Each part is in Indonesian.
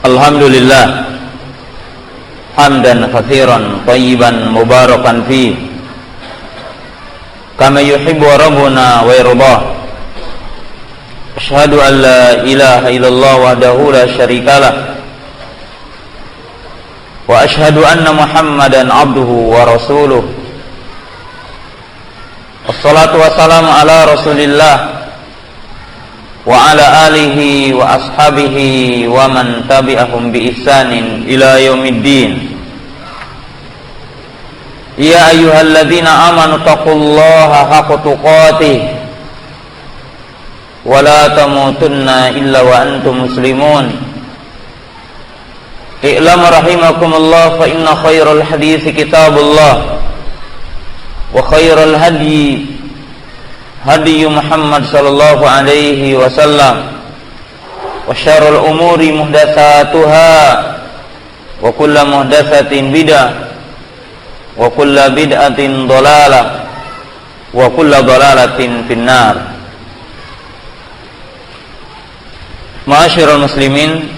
Alhamdulillah hamdan katsiran thayyiban mubarakan fi kama yuhibbu rabbuna wa yarda. Asyhadu an la ilaha illallah wahdahu la syarikalah wa asyhadu anna Muhammadan abduhu wa rasuluh. Wassalatu wassalamu ala Rasulillah wa ala alihi wa ashabihi wa man tabi'ahum bi ihsanin ila yaumiddin. Ya ayyuhalladzina amanu taqullaha haqqa tuqatih wa la tamutunna illa wa antum muslimun. I'lam rahimakumullah fa inna khairal hadithi kitabullah wa khairal hadi hadi Muhammad sallallahu alaihi wasallam wa syarrul umuri muhdatsatuha wa kullu muhdatsatin bid'ah wa kullu bid'atin dhalalah wa kullu dhalalatin finnar. Ma'asyiral muslimin,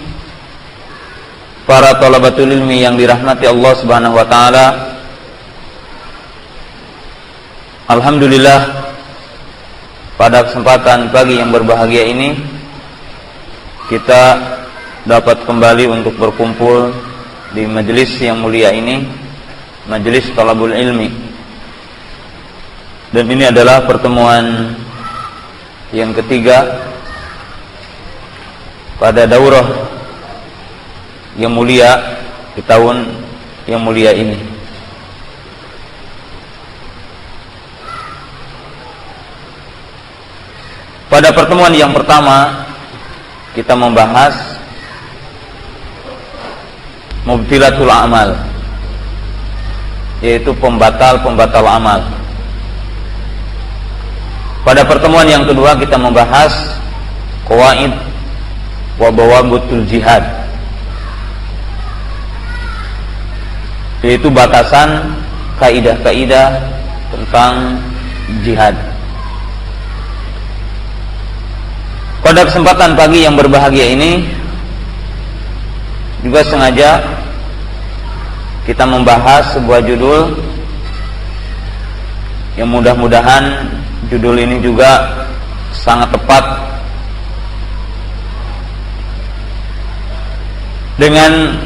para thalabatul ilmi yang dirahmati Allah Subhanahu wa taala. Alhamdulillah, pada kesempatan pagi yang berbahagia ini kita dapat kembali untuk berkumpul di majelis yang mulia ini, majelis thalabul ilmi. Dan ini adalah pertemuan yang ketiga pada daurah yang mulia di tahun yang mulia ini. Pada pertemuan yang pertama kita membahas mubtilatul amal, yaitu pembatal amal. Pada pertemuan yang kedua kita membahas qawaid wa bawabutul jihad, yaitu batasan kaidah-kaidah tentang jihad. Pada kesempatan pagi yang berbahagia ini juga sengaja kita membahas sebuah judul yang mudah-mudahan judul ini juga sangat tepat dengan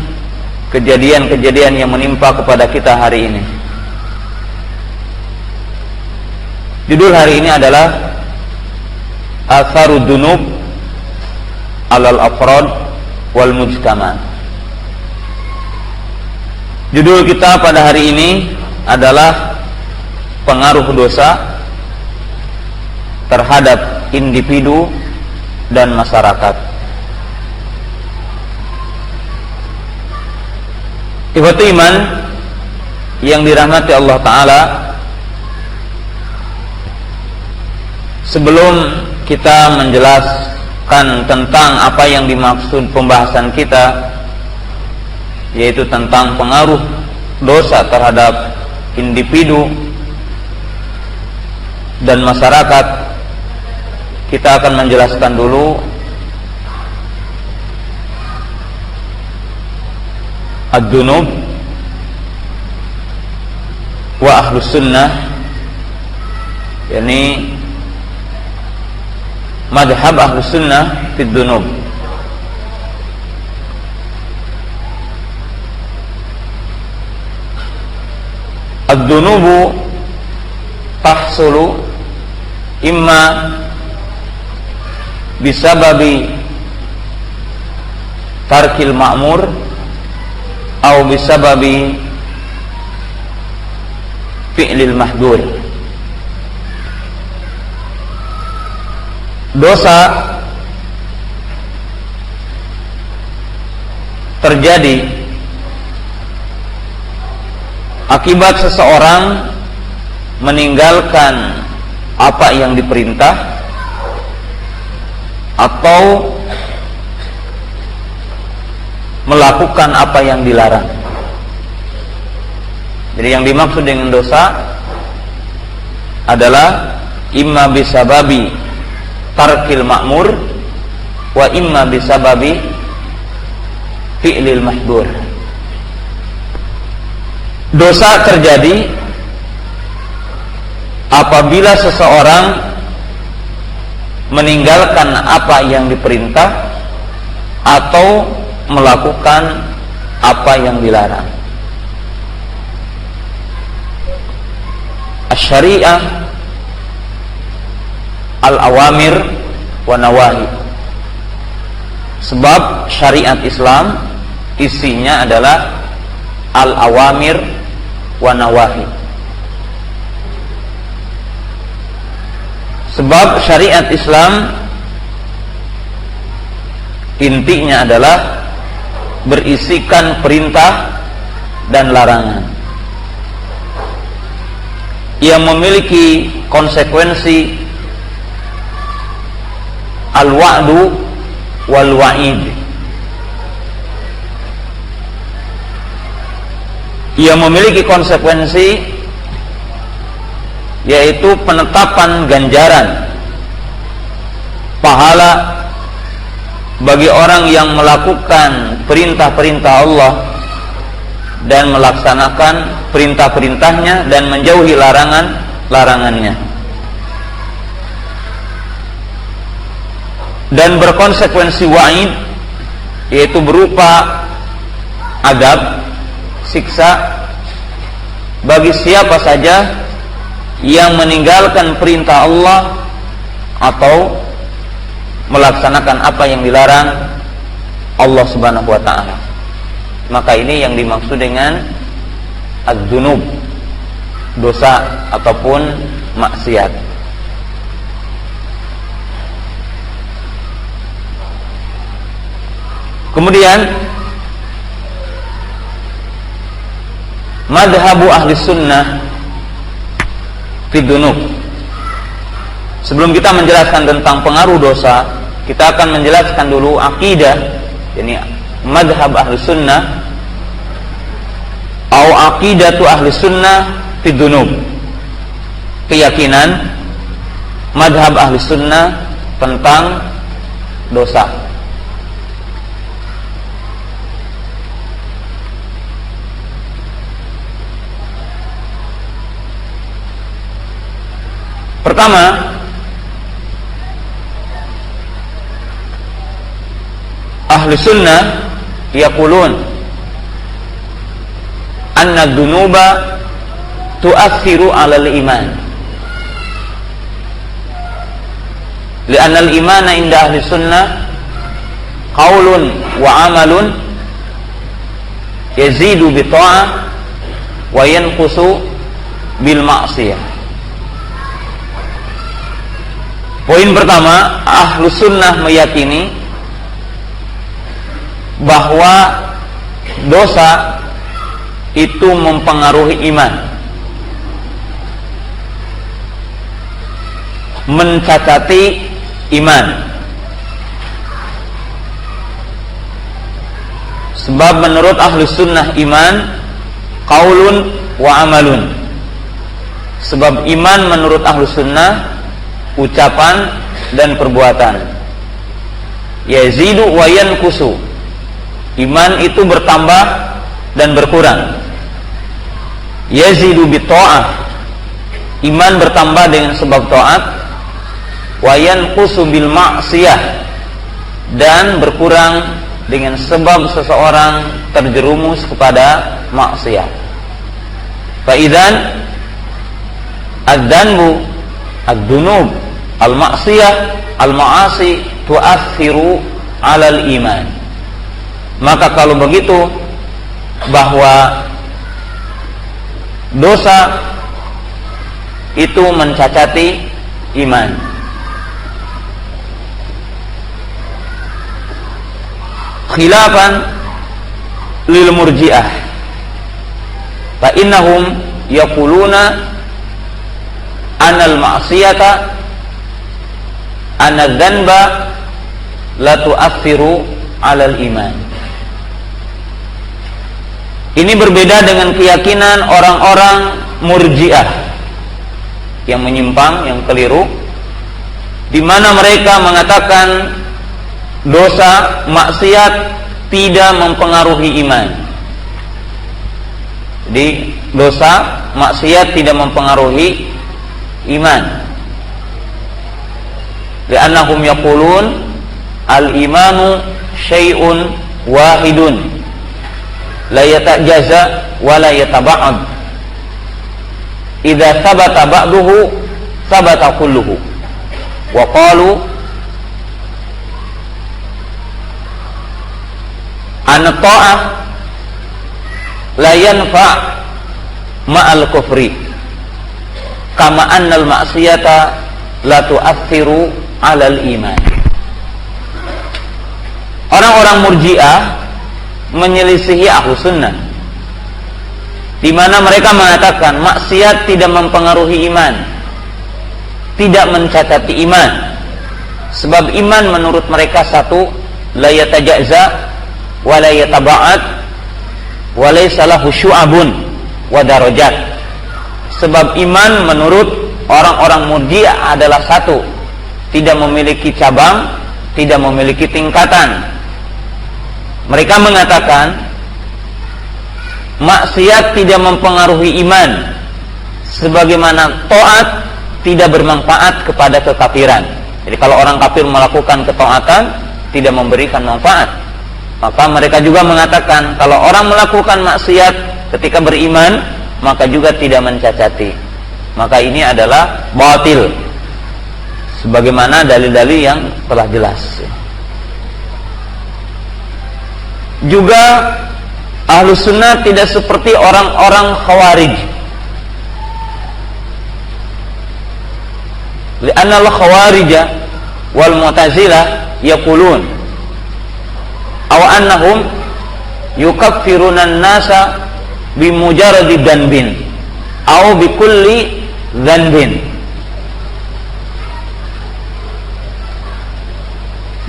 kejadian-kejadian yang menimpa kepada kita hari ini. Judul hari ini adalah Atharud dunub alal afrad wal mujtama. Judul kita pada hari ini adalah pengaruh dosa terhadap individu dan masyarakat. Ikhwati iman yang dirahmati Allah Ta'ala, sebelum kita menjelaskan tentang apa yang dimaksud pembahasan kita, yaitu tentang pengaruh dosa terhadap individu dan masyarakat, kita akan menjelaskan dulu ad-dunub wa ahlus sunnah, yakni madhab ahlus sunnah fid dunub. Ad-dunubu tahsulu imma bisababi tarkil ma'mur atau bisababi fi'lil mahdur. Dosa terjadi akibat seseorang meninggalkan apa yang diperintah atau melakukan apa yang dilarang. Jadi yang dimaksud dengan dosa adalah imma bisababi tarkil ma'mur wa imma bisababi fi'lil mahdzur. Dosa terjadi apabila seseorang meninggalkan apa yang diperintah atau melakukan apa yang dilarang. Asy-syari'ah al-awamir wa nawahi. Sebab syariat Islam isinya adalah al-awamir wa nawahi. Sebab syariat Islam intinya adalah berisikan perintah dan larangan yang memiliki konsekuensi al-wa'du wal-wa'id, yang memiliki konsekuensi yaitu penetapan ganjaran pahala bagi orang yang melakukan perintah-perintah Allah dan melaksanakan perintah-perintahnya dan menjauhi larangan-larangannya, dan berkonsekuensi wa'id yaitu berupa adab, siksa bagi siapa saja yang meninggalkan perintah Allah atau melaksanakan apa yang dilarang Allah Subhanahu wa ta'ala. Maka ini yang dimaksud dengan az-dzunub, dosa ataupun maksiat. Kemudian madhabu ahli sunnah fi dzunub. Sebelum kita menjelaskan tentang pengaruh dosa, kita akan menjelaskan dulu akidah, yakni madhab ahli sunnah atau aqidatu ahli sunnah fi dzunub, keyakinan madhab ahli sunnah tentang dosa. Pertama, ahli sunnah yaqulun anna dzunuba tu'athiru 'ala al-iman, li'anna al-imana inda ahli sunnah qaulun wa 'amalun yazidu bi ta'ah wa yanqusu bil ma'siyah. Poin pertama, ahlu sunnah meyakini bahwa dosa itu mempengaruhi iman, mencacati iman. Sebab menurut ahlu sunnah iman qaulun wa amalun. Sebab iman menurut ahlu sunnah ucapan dan perbuatan. Yazidu wa yanqusu. Iman itu bertambah dan berkurang. Yazidu bi ta'ah. Iman bertambah dengan sebab taat. Wa yanqusu bil ma'siyah. Dan berkurang dengan sebab seseorang terjerumus kepada maksiat. Fa idzan adzanbu ad-dzunub al-ma'siyah al-ma'asi tu'athiru 'alal iman. Maka kalau begitu, bahwa dosa itu mencacati iman. Khilafan lil murji'ah, fa innahum yaquluna anal ma'siyata anadz dzanba la tu'athiru 'alal iman. Ini berbeda dengan keyakinan orang-orang murji'ah yang menyimpang, yang keliru, di mana mereka mengatakan dosa, maksiat tidak mempengaruhi iman. Jadi dosa maksiat tidak mempengaruhi iman. Li'annahum yaqulun al-imanu syai'un wahidun la yatajaza wa la yataba'ad. Idza thabata ba'duhu thabata kulluhu. Wa qalu an ta'ah la yanfa' ma'al kufri kama annal ma'siyata la tu'athiru 'alal iman. Orang-orang Murji'ah menyelisihi Ahlus Sunnah, di mana mereka mengatakan maksiat tidak mempengaruhi iman, tidak mencacati iman. Sebab iman menurut mereka satu, la yatajazza wa la yataba'ad wa laysa lahu syu'abun wa darajat. Sebab iman menurut orang-orang Murji'ah adalah satu, tidak memiliki cabang, tidak memiliki tingkatan. Mereka mengatakan maksiat tidak mempengaruhi iman, sebagaimana taat tidak bermanfaat kepada kekafiran. Jadi kalau orang kafir melakukan ketaatan tidak memberikan manfaat, maka mereka juga mengatakan kalau orang melakukan maksiat ketika beriman maka juga tidak mencacati. Maka ini adalah batil, sebagaimana dalil-dalil yang telah jelas. Juga Ahlus Sunnah tidak seperti orang-orang Khawarij. Li'anna al-Khawarij wal Mu'tazilah yaqulun aw annahum yukaffiruna an-nasa bimujarradi dhanbin aw bikulli dhanbin.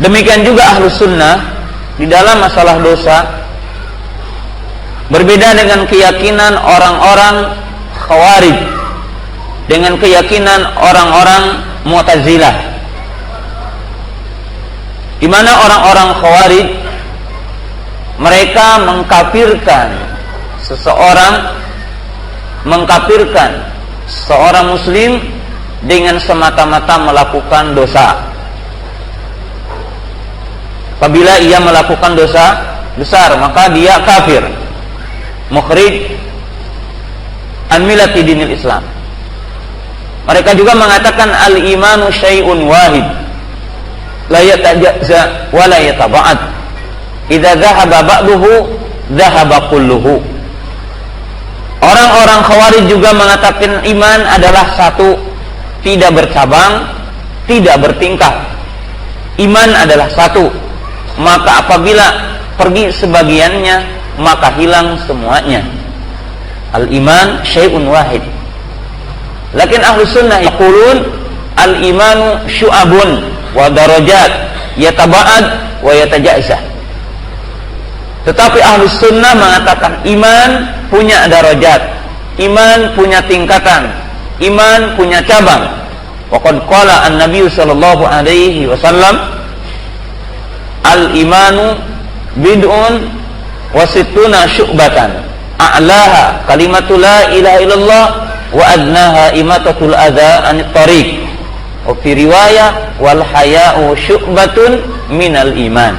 Demikian juga Ahlus Sunnah di dalam masalah dosa berbeda dengan keyakinan orang-orang Khawarij, dengan keyakinan orang-orang Mu'tazilah, di mana orang-orang Khawarij mereka mengkafirkan seorang muslim dengan semata-mata melakukan dosa. Apabila ia melakukan dosa besar maka dia kafir, mukhrij an millati dinil Islam. Mereka juga mengatakan al-imanu syai'un wahid la yatajazza wa la yataba'ad. Idza dhahaba ba'duhu dhahaba kulluhu. Orang-orang Khawarij juga mengatakan iman adalah satu, tidak bercabang, tidak bertingkat. Iman adalah satu, maka apabila pergi sebagiannya maka hilang semuanya. Al-iman syai'un wahid. Lakin Ahlus Sunnah yaqulun al-imanu syu'abun wa darajat yataba'ad wa yatajazza. Tetapi Ahlus Sunnah mengatakan iman punya darajat, iman punya tingkatan, iman punya cabang. Wa qad qala an-nabiy sallallahu alaihi wasallam al-imanu bid'un wa sittuna syu'batan a'laha kalimatu la ilaha illallah wa adnaha imatatul adza anit tariq. Wa fi riwayah wal haya'u syu'batun minal iman.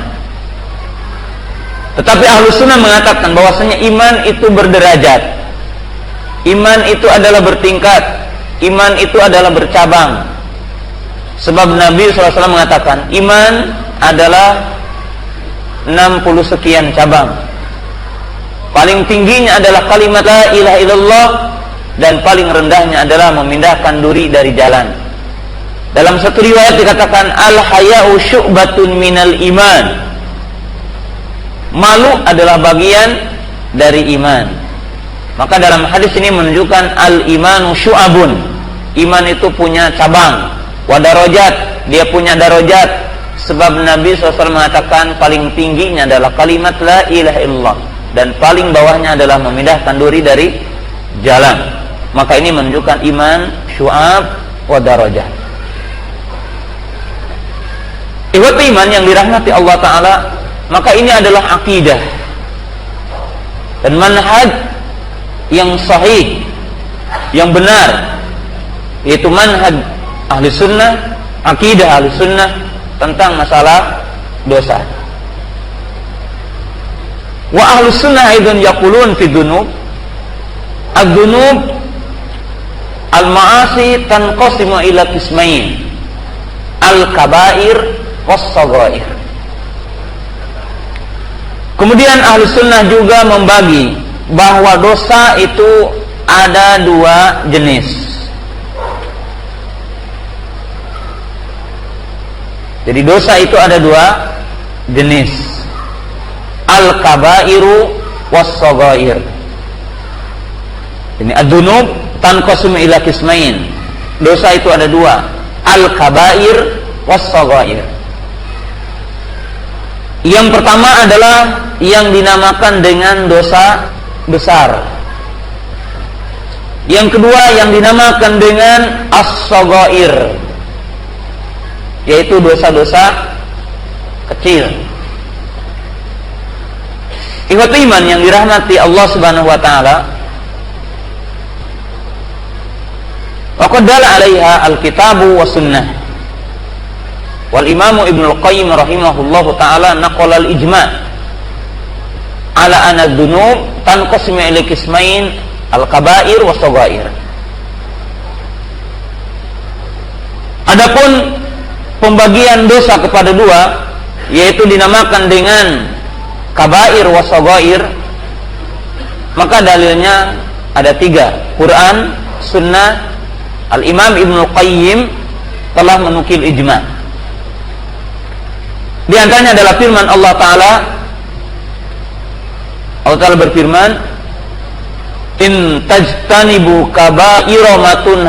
Tetapi Ahlus Sunnah mengatakan bahwasanya iman itu berderajat, iman itu adalah bertingkat, iman itu adalah bercabang. Sebab Nabi SAW mengatakan iman adalah 60 sekian cabang. Paling tingginya adalah kalimat la ilaha illallah, dan paling rendahnya adalah memindahkan duri dari jalan. Dalam satu riwayat dikatakan al-haya'u syu'batun minal iman. Malu adalah bagian dari iman. Maka dalam hadis ini menunjukkan al-imanu syu'abun. Iman itu punya cabang. Wa darajat, dia punya darajat. Sebab Nabi SAW mengatakan paling tingginya adalah kalimat la ilaha illallah, dan paling bawahnya adalah memindahkan duri dari jalan. Maka ini menunjukkan iman syu'ab wa darajat. Ikhwati iman yang dirahmati Allah Ta'ala, maka ini adalah akidah dan manhaj yang sahih, yang benar, yaitu manhaj ahli sunnah, akidah ahli sunnah tentang masalah dosa. Wa ahli sunnah aidan yaqulun fi dzunub, ad-dzunub al-ma'asi tanqasimu ila qismain, al-kaba'ir was-shaghair. Kemudian ahli sunnah juga membagi bahwa dosa itu ada dua jenis. Jadi dosa itu ada dua jenis, al-kabairu was-shaghair. Ini ad-dzunub tanqasimu ila qismain. Dosa itu ada dua, al-kabair was-shaghair. Yang pertama adalah yang dinamakan dengan dosa besar. Yang kedua yang dinamakan dengan as-shaghair, yaitu dosa-dosa kecil. Ikhwatu iman yang dirahmati Allah Subhanahu wa taala, wa qad dalla 'alaiha al-kitabu was sunnah. Wal Imam Ibnu Qayyim rahimahullahu taala naqala al-ijma' ala anna ad-dzunub tanqasimu ila qismain, al-kaba'ir was-shaghair. Adapun pembagian dosa kepada dua, yaitu dinamakan dengan kabair was-shaghair, maka dalilnya ada tiga, Quran, Sunnah. Al-Imam Ibnu Qayyim telah menukil ijma'. Di antaranya adalah firman Allah Ta'ala. Allah Ta'ala berfirman, in tajtanibu kaba'ira matun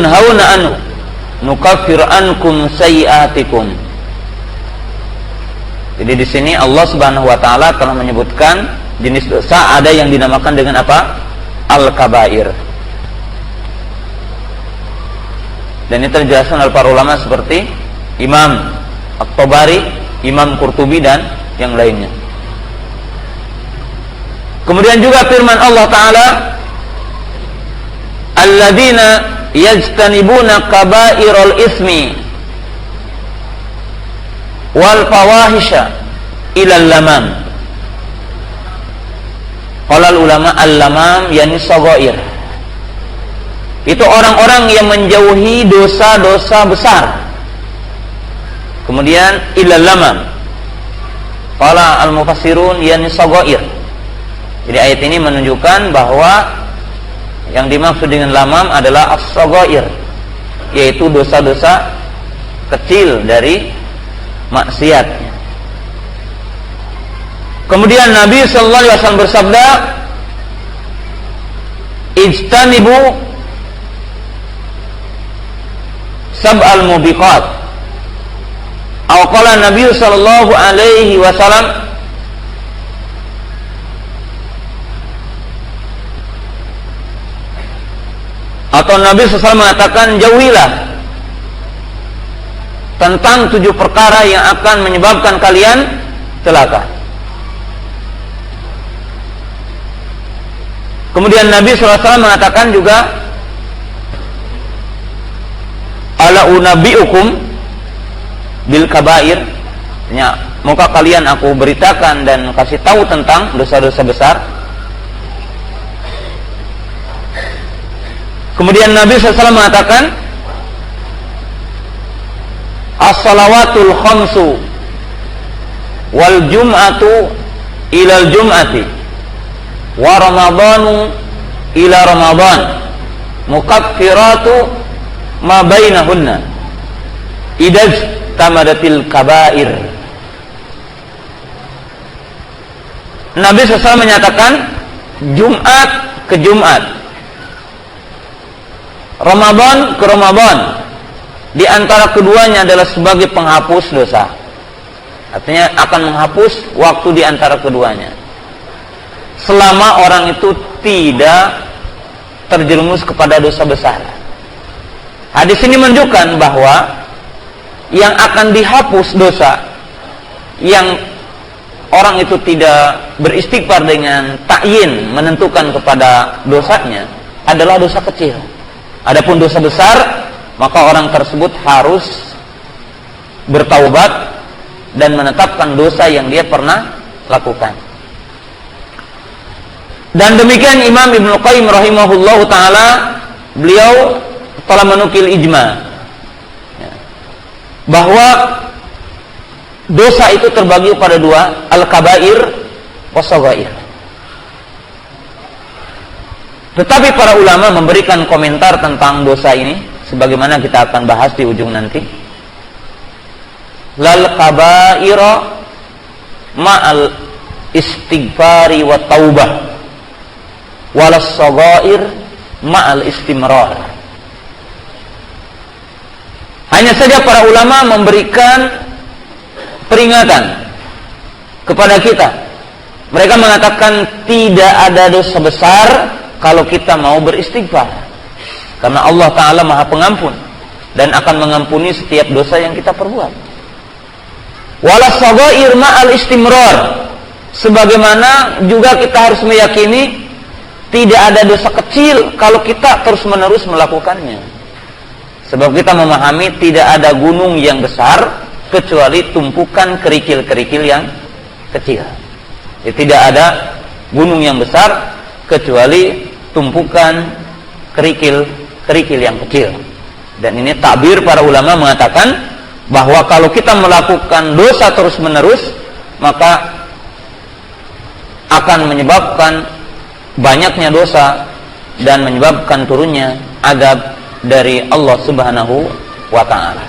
hauna anhu nukaffir ankum sayi'atikum. Jadi di sini Allah Subhanahu wa taala telah menyebutkan jenis dosa, ada yang dinamakan dengan apa? Al-kabair. Dan ini terjelaskan oleh para ulama seperti Imam At-Tabari, Imam Qurtubi dan yang lainnya. Kemudian juga firman Allah Ta'ala, alladzina yajtanibuna kabairal ismi wal fawahisha ilal lamam. Qala ulama al-lamam yani shaghair. Itu orang-orang yang menjauhi dosa-dosa besar. Kemudian ilal lamam. Qala al-mufassirun yani shaghair. Jadi ayat ini menunjukkan bahwa yang dimaksud dengan lamam adalah as-shaghair, yaitu dosa-dosa kecil dari maksiat. Kemudian Nabi sallallahu alaihi wasallam bersabda, ijtanibu sab'al mubiqat. Atau qala Nabi sallallahu alaihi wasallam, atau Nabi SAW mengatakan, jauhilah tentang 7 perkara yang akan menyebabkan kalian celaka. Kemudian Nabi SAW mengatakan juga, ala unabbiukum bil kabair, ya, maukah kalian aku beritakan dan kasih tahu tentang dosa-dosa besar. Kemudian Nabi SAW mengatakan, as-salawatul khamsu wal jum'atu ilal jum'ati wa ramadhanu ila ramadhan mukaffiratu ma bainahunna idaj tamadatil kabair. Nabi SAW menyatakan Jumat ke Jumat, Ramadan ke Ramadan, di antara keduanya adalah sebagai penghapus dosa. Artinya akan menghapus waktu di antara keduanya, selama orang itu tidak terjerumus kepada dosa besar. Hadis ini menunjukkan bahwa yang akan dihapus dosa yang orang itu tidak beristighfar dengan ta'yin, menentukan kepada dosanya, adalah dosa kecil. Adapun dosa besar, maka orang tersebut harus bertaubat dan menetapkan dosa yang dia pernah lakukan. Dan demikian Imam Ibnu Qayyim rahimahullahu taala, beliau telah menukil ijma bahwa dosa itu terbagi pada dua, al-kabair was-shaghair. Tetapi para ulama memberikan komentar tentang dosa ini sebagaimana kita akan bahas di ujung nanti. Lal kabaira ma'al istighfari wa taubah walas shaghair ma'al istimrar. Hanya saja para ulama memberikan peringatan kepada kita. Mereka mengatakan tidak ada dosa besar kalau kita mau beristighfar, karena Allah Ta'ala Maha Pengampun dan akan mengampuni setiap dosa yang kita perbuat. Walas shaghair ma'al istimrar, sebagaimana juga kita harus meyakini tidak ada dosa kecil kalau kita terus-menerus melakukannya. Sebab kita memahami tidak ada gunung yang besar kecuali tumpukan kerikil-kerikil yang kecil. Jadi tidak ada gunung yang besar kecuali tumpukan kerikil-kerikil yang kecil. Dan ini takbir para ulama mengatakan bahwa kalau kita melakukan dosa terus-menerus, maka akan menyebabkan banyaknya dosa dan menyebabkan turunnya azab dari Allah Subhanahu wa ta'ala.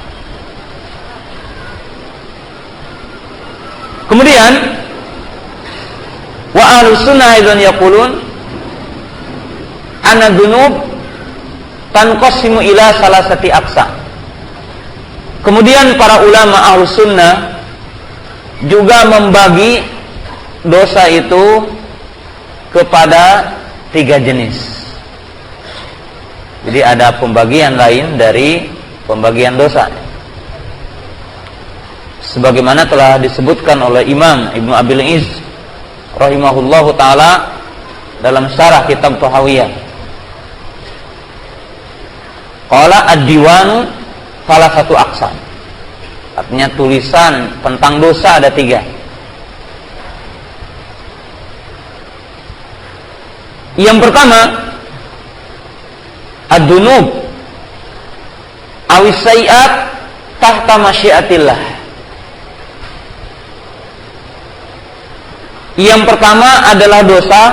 Kemudian wa ahlus sunnah aidan yaqulun anna dzunub tanqasimu ila salasati aqsam. Kemudian para ulama ahlus sunnah juga membagi dosa itu kepada 3 jenis. Jadi ada pembagian lain dari pembagian dosa, sebagaimana telah disebutkan oleh Imam Ibnu Abil Izz rahimahullahu taala dalam syarah kitab Tahawiyah. Qala ad-diwanu salah satu aqsam. Artinya tulisan tentang dosa ada 3. Yang pertama, ad-dunub awis sayiat tahta masyiatillah. Yang pertama adalah dosa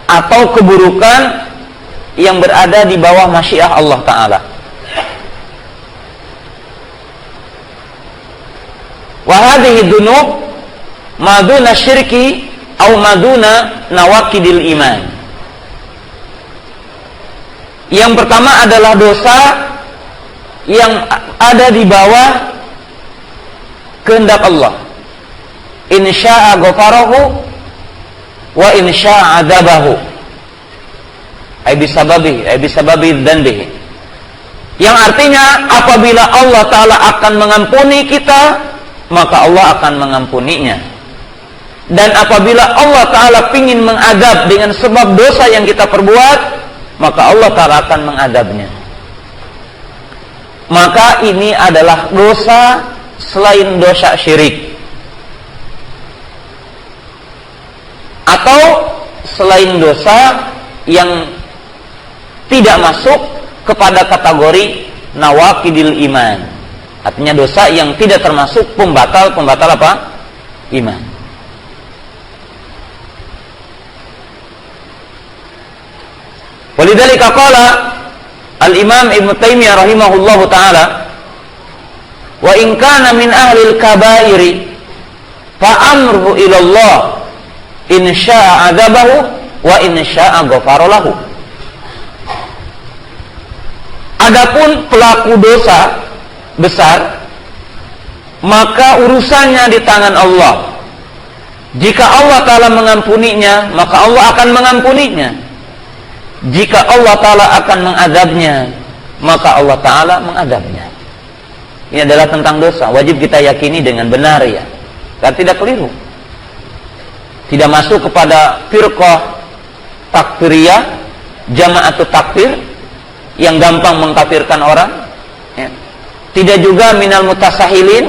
atau keburukan yang berada di bawah masyiah Allah Ta'ala. Wa hadhihi dunub maduna syirki au maduna nawaqidil iman. Yang pertama adalah dosa yang ada di bawah kehendak Allah. In syaa ghafarahu wa in syaa adzabahu. Ai bisababi dzanbihi. Yang artinya apabila Allah Ta'ala akan mengampuni kita, maka Allah akan mengampuninya. Dan apabila Allah Ta'ala ingin mengadab dengan sebab dosa yang kita perbuat, maka Allah Ta'ala akan mengadabnya. Maka ini adalah dosa selain dosa syirik, atau selain dosa yang tidak masuk kepada kategori nawaqidil iman. Artinya dosa yang tidak termasuk pembatal apa? Iman. Walidzalika qala al-Imam Ibnu Taimiyah rahimahullahu taala, wa in kana min ahli al-kaba'iri fa amruhu ila Allah in syaa'a adzabahu wa in syaa'a ghafara lahu. Adapun pelaku dosa besar, maka urusannya di tangan Allah. Jika Allah Ta'ala mengampuninya, maka Allah akan mengampuninya. Jika Allah Ta'ala akan mengadabnya, maka Allah Ta'ala mengadabnya. Ini adalah tentang dosa. Wajib kita yakini dengan benar ya. Dan tidak keliru. Tidak masuk kepada firqah takfiriyah, jama'atut takfir yang gampang mengkafirkan orang. Ya. Tidak juga minal mutasahilin,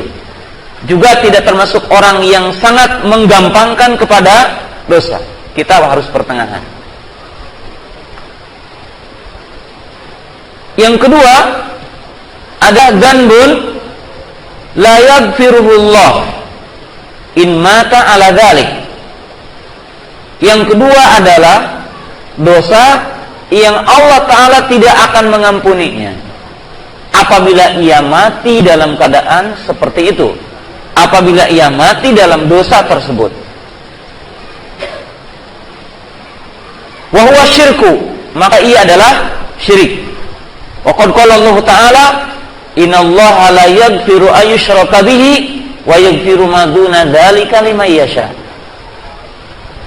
juga tidak termasuk orang yang sangat menggampangkan kepada dosa. Kita harus pertengahan. Yang kedua, ada dzanbun la yaghfiruhullah in mata ala dzalik. Yang kedua adalah dosa yang Allah Ta'ala tidak akan mengampuninya apabila ia mati dalam keadaan seperti itu, apabila ia mati dalam dosa tersebut. Wa huwa syirku, maka ia adalah syirik. Wa qad qala Allah Ta'ala innallaha la yaghfiru ayyushraka bihi wa yaghfiru ma duna dzalika liman yasha.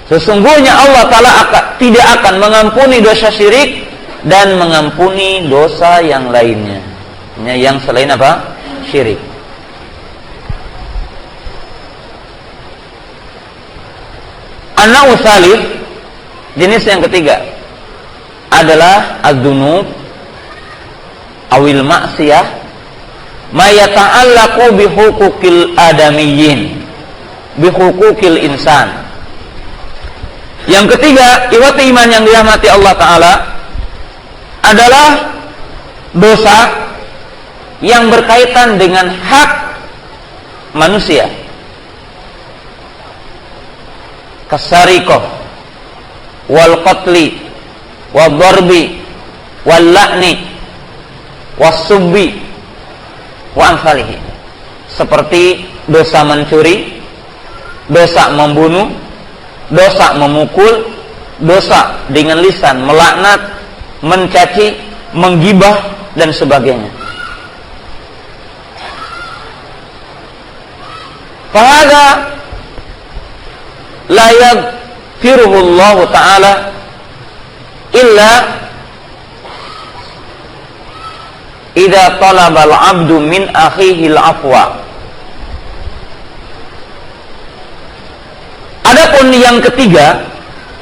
Sesungguhnya Allah Ta'ala tidak akan mengampuni dosa syirik dan mengampuni dosa yang lainnya. Yang selain apa? Syirik. An-naw'u tsalits, jenis yang ketiga adalah adz-dzunub awil ma'siyah ma yata'allaqu bi huquqil adamiyyin, bi huquqil insan. Yang ketiga, ikhwati iman yang dirahmati Allah Ta'ala, adalah dosa yang berkaitan dengan hak manusia. Kasariqah wal qatli wal darbi wal la'ni was subbi wa amsalihi. Seperti dosa mencuri, dosa membunuh, dosa memukul, dosa dengan lisan melaknat, mencaci, menggibah dan sebagainya. Fahada la yaghfiruhu Allah Ta'ala illa idza talaba al-'abdu min akhihi al-'afwa. Adapun yang ketiga,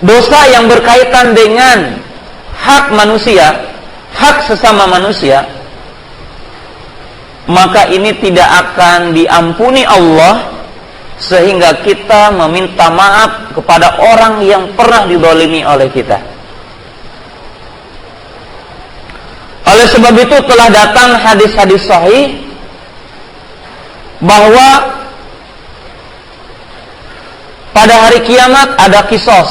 dosa yang berkaitan dengan hak manusia, hak sesama manusia, maka ini tidak akan diampuni Allah sehingga kita meminta maaf kepada orang yang pernah dizalimi oleh kita. Oleh sebab itu telah datang hadis-hadis sahih bahwa pada hari kiamat ada kisos.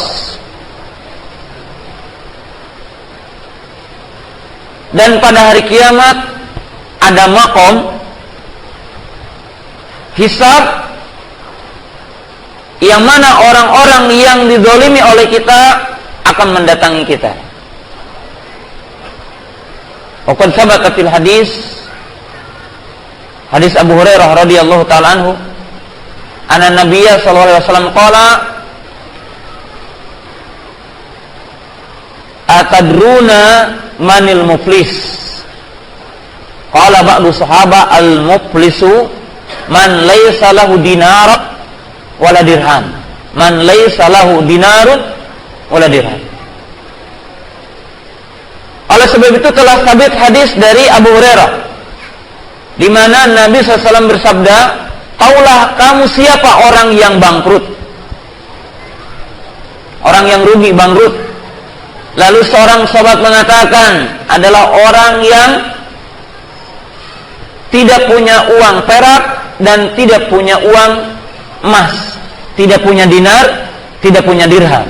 Dan pada hari kiamat ada makom hisab, yang mana orang-orang yang dizalimi oleh kita akan mendatangi kita. Waqad sabata fil hadis Abu Hurairah radhiyallahu ta'ala anhu anna Nabiyya sallallahu alaihi wasallam qala atadruna manil muflis. Qala ba'du sahaba al muflisu man laysa lahu dinar wala dirham. Man laysa lahu dinarun wala dirham. Oleh sebab itu telah sabit hadis dari Abu Hurairah di mana Nabi SAW bersabda, taulah kamu siapa orang yang bangkrut, orang yang rugi, bangkrut. Lalu seorang sahabat mengatakan, adalah orang yang tidak punya uang perak dan tidak punya uang emas, tidak punya dinar, tidak punya dirham.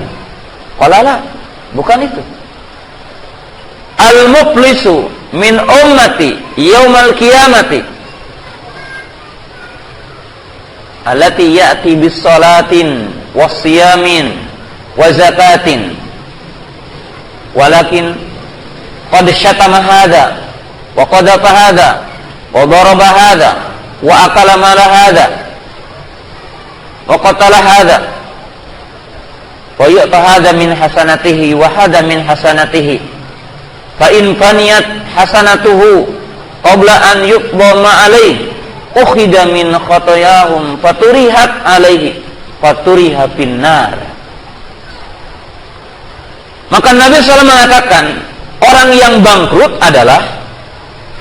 Qala, bukan itu. Al-muflisu min ummati yaumal qiyamati allati ya'ti bis salatin was siyamin wa zakatin walakin qad syatama hadha wa qadafa hadha wa daraba hadha wa akala mala hadha wa qatala hadha wa yu'ta hadha min hasanatihi wa hadha min hasanatihi fa in faniyat hasanatuhu qabla an yuqda ma alayhi ukhida min khotoyahum faturihat alaihi faturiha finnar. Maka Nabi SAW mengatakan, orang yang bangkrut adalah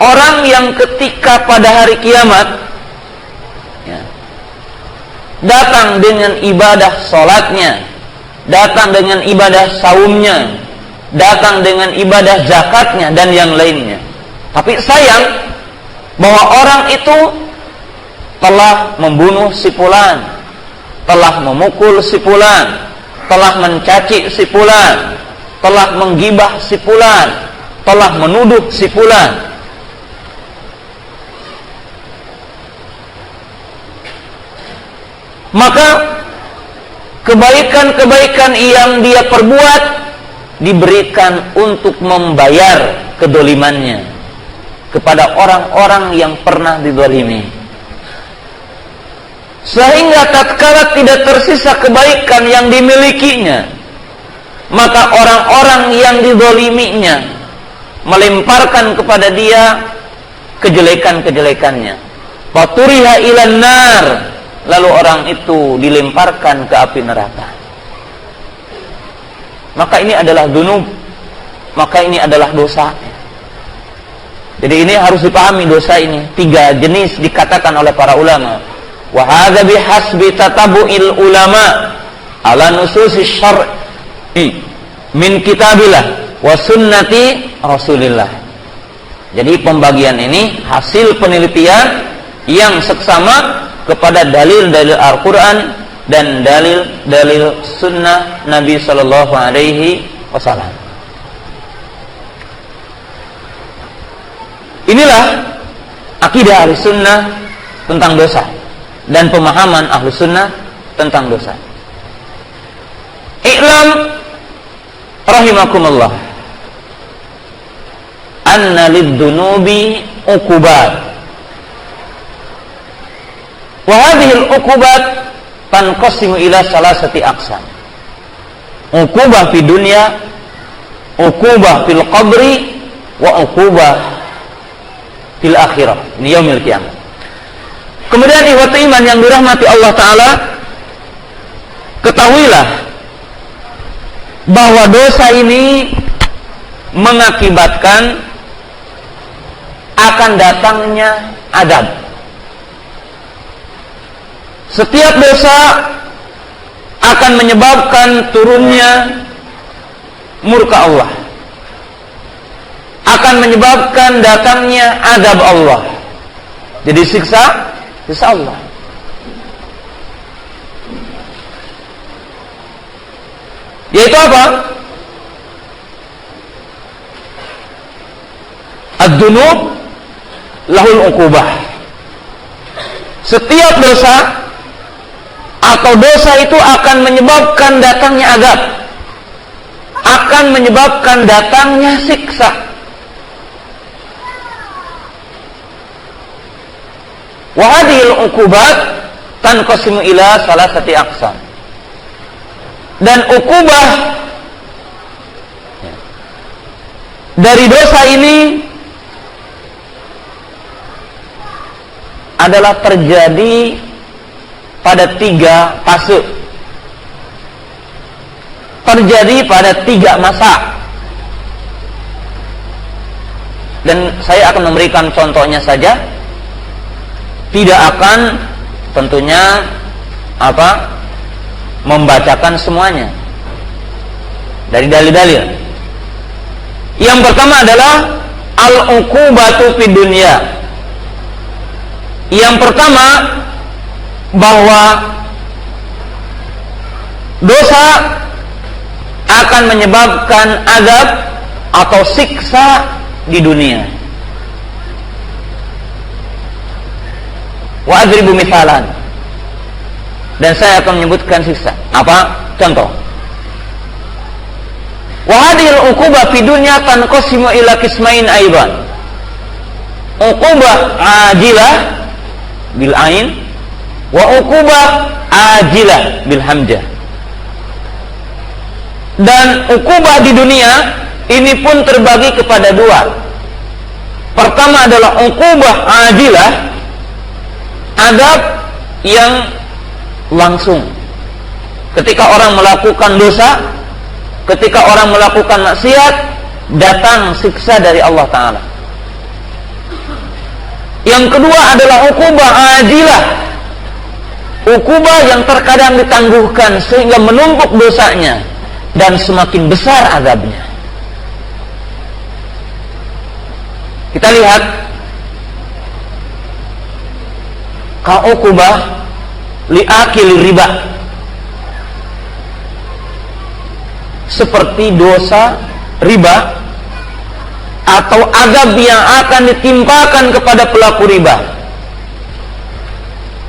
orang yang ketika pada hari kiamat datang dengan ibadah sholatnya, datang dengan ibadah saumnya, datang dengan ibadah zakatnya dan yang lainnya. Tapi sayang bahwa orang itu telah membunuh si fulan, telah memukul si fulan, telah mencaci si fulan, telah menggibah si fulan, telah menuduh si fulan. Maka kebaikan-kebaikan yang dia perbuat diberikan untuk membayar kedolimannya kepada orang-orang yang pernah didolimi, sehingga tatkala tidak tersisa kebaikan yang dimilikinya, maka orang-orang yang didoliminya melemparkan kepada dia kejelekan-kejelekannya. Faturiha ilan nar, lalu orang itu dilemparkan ke api neraka. Maka ini adalah dzunub, maka ini adalah dosa. Jadi ini harus dipahami, dosa ini 3 jenis dikatakan oleh para ulama. Wa hadza bihasbi tatabu'il ulama ala nususis syar'i min kitabillah wa sunnati Rasulillah. Jadi pembagian ini hasil penelitian yang seksama kepada dalil-dalil Al-Quran dan dalil-dalil sunnah Nabi Sallallahu Alaihi Wasallam. Inilah akidah ahli sunnah tentang dosa dan pemahaman ahli sunnah tentang dosa. I'lam rahimakumullah anna lid-dunubi uqubat, wa hadhihi al-uqubat tanqasimu ila salasati aqsam. Uqubah fi dunya, uqubah fil qabri, wa uqubah fil akhirah, ini yaumil qiyamah. Kemudian ikhwati iman yang dirahmati Allah Ta'ala, ketahuilah bahwa dosa ini mengakibatkan akan datangnya adab. Setiap dosa akan menyebabkan turunnya murka Allah, akan menyebabkan datangnya azab Allah. Jadi siksa Allah. Yaitu apa? Ad-dunub lahul uqubah. Setiap dosa atau dosa itu akan menyebabkan datangnya azab, akan menyebabkan datangnya siksa. Wa hadhil uqubat tanqasimu ila salasati aqsam. Dan uqubah dari dosa ini adalah terjadi pada 3 fase, terjadi pada 3 masa. Dan saya akan memberikan contohnya saja, tidak akan tentunya membacakan semuanya dari dalil-dalil. Yang pertama adalah al-uqubatu fid dunya. Yang pertama, bahwa dosa akan menyebabkan azab atau siksa di dunia. Wa adribu misalan, dan saya akan menyebutkan siksa. Apa? Contoh. Wa hadhil uqubah fi dunya tanqasimu ila qismain aidan. Uqubah ajilah bil ain wa uqubah ajilah bil hamzah. Dan uqubah di dunia ini pun terbagi kepada 2. Pertama adalah uqubah ajilah, adab yang langsung. Ketika orang melakukan dosa, ketika orang melakukan maksiat, datang siksa dari Allah Ta'ala. Yang kedua adalah ukubah ajilah, ukubah yang terkadang ditangguhkan sehingga menumpuk dosanya dan semakin besar azabnya. Kita lihat ka'ukubah li'akil riba, seperti dosa riba atau azab yang akan ditimpakan kepada pelaku riba.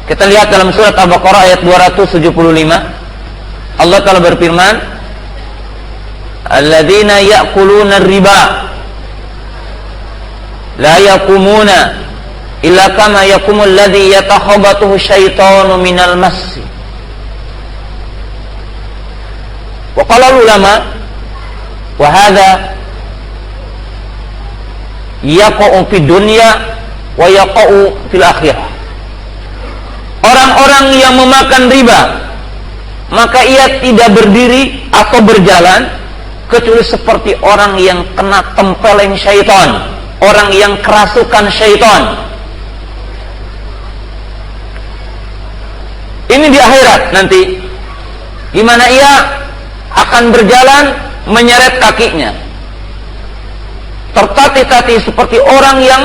Kita lihat dalam surat Al-Baqarah ayat 275, Allah Ta'ala berfirman, alladzina ya'kuluna riba la yaqumuna illa kama yaqumul ladzi yatakhabbathu syaitanu minal mas. Wa qala ulama wa hadza yaqa'u fid dunya wa yaqa'u fil akhirah. Orang-orang yang memakan riba, maka ia tidak berdiri atau berjalan kecuali seperti orang yang kena tempeleng syaitan, orang yang kerasukan syaitan. Ini di akhirat nanti, di mana ia akan berjalan menyeret kakinya, tertatih-tatih seperti orang yang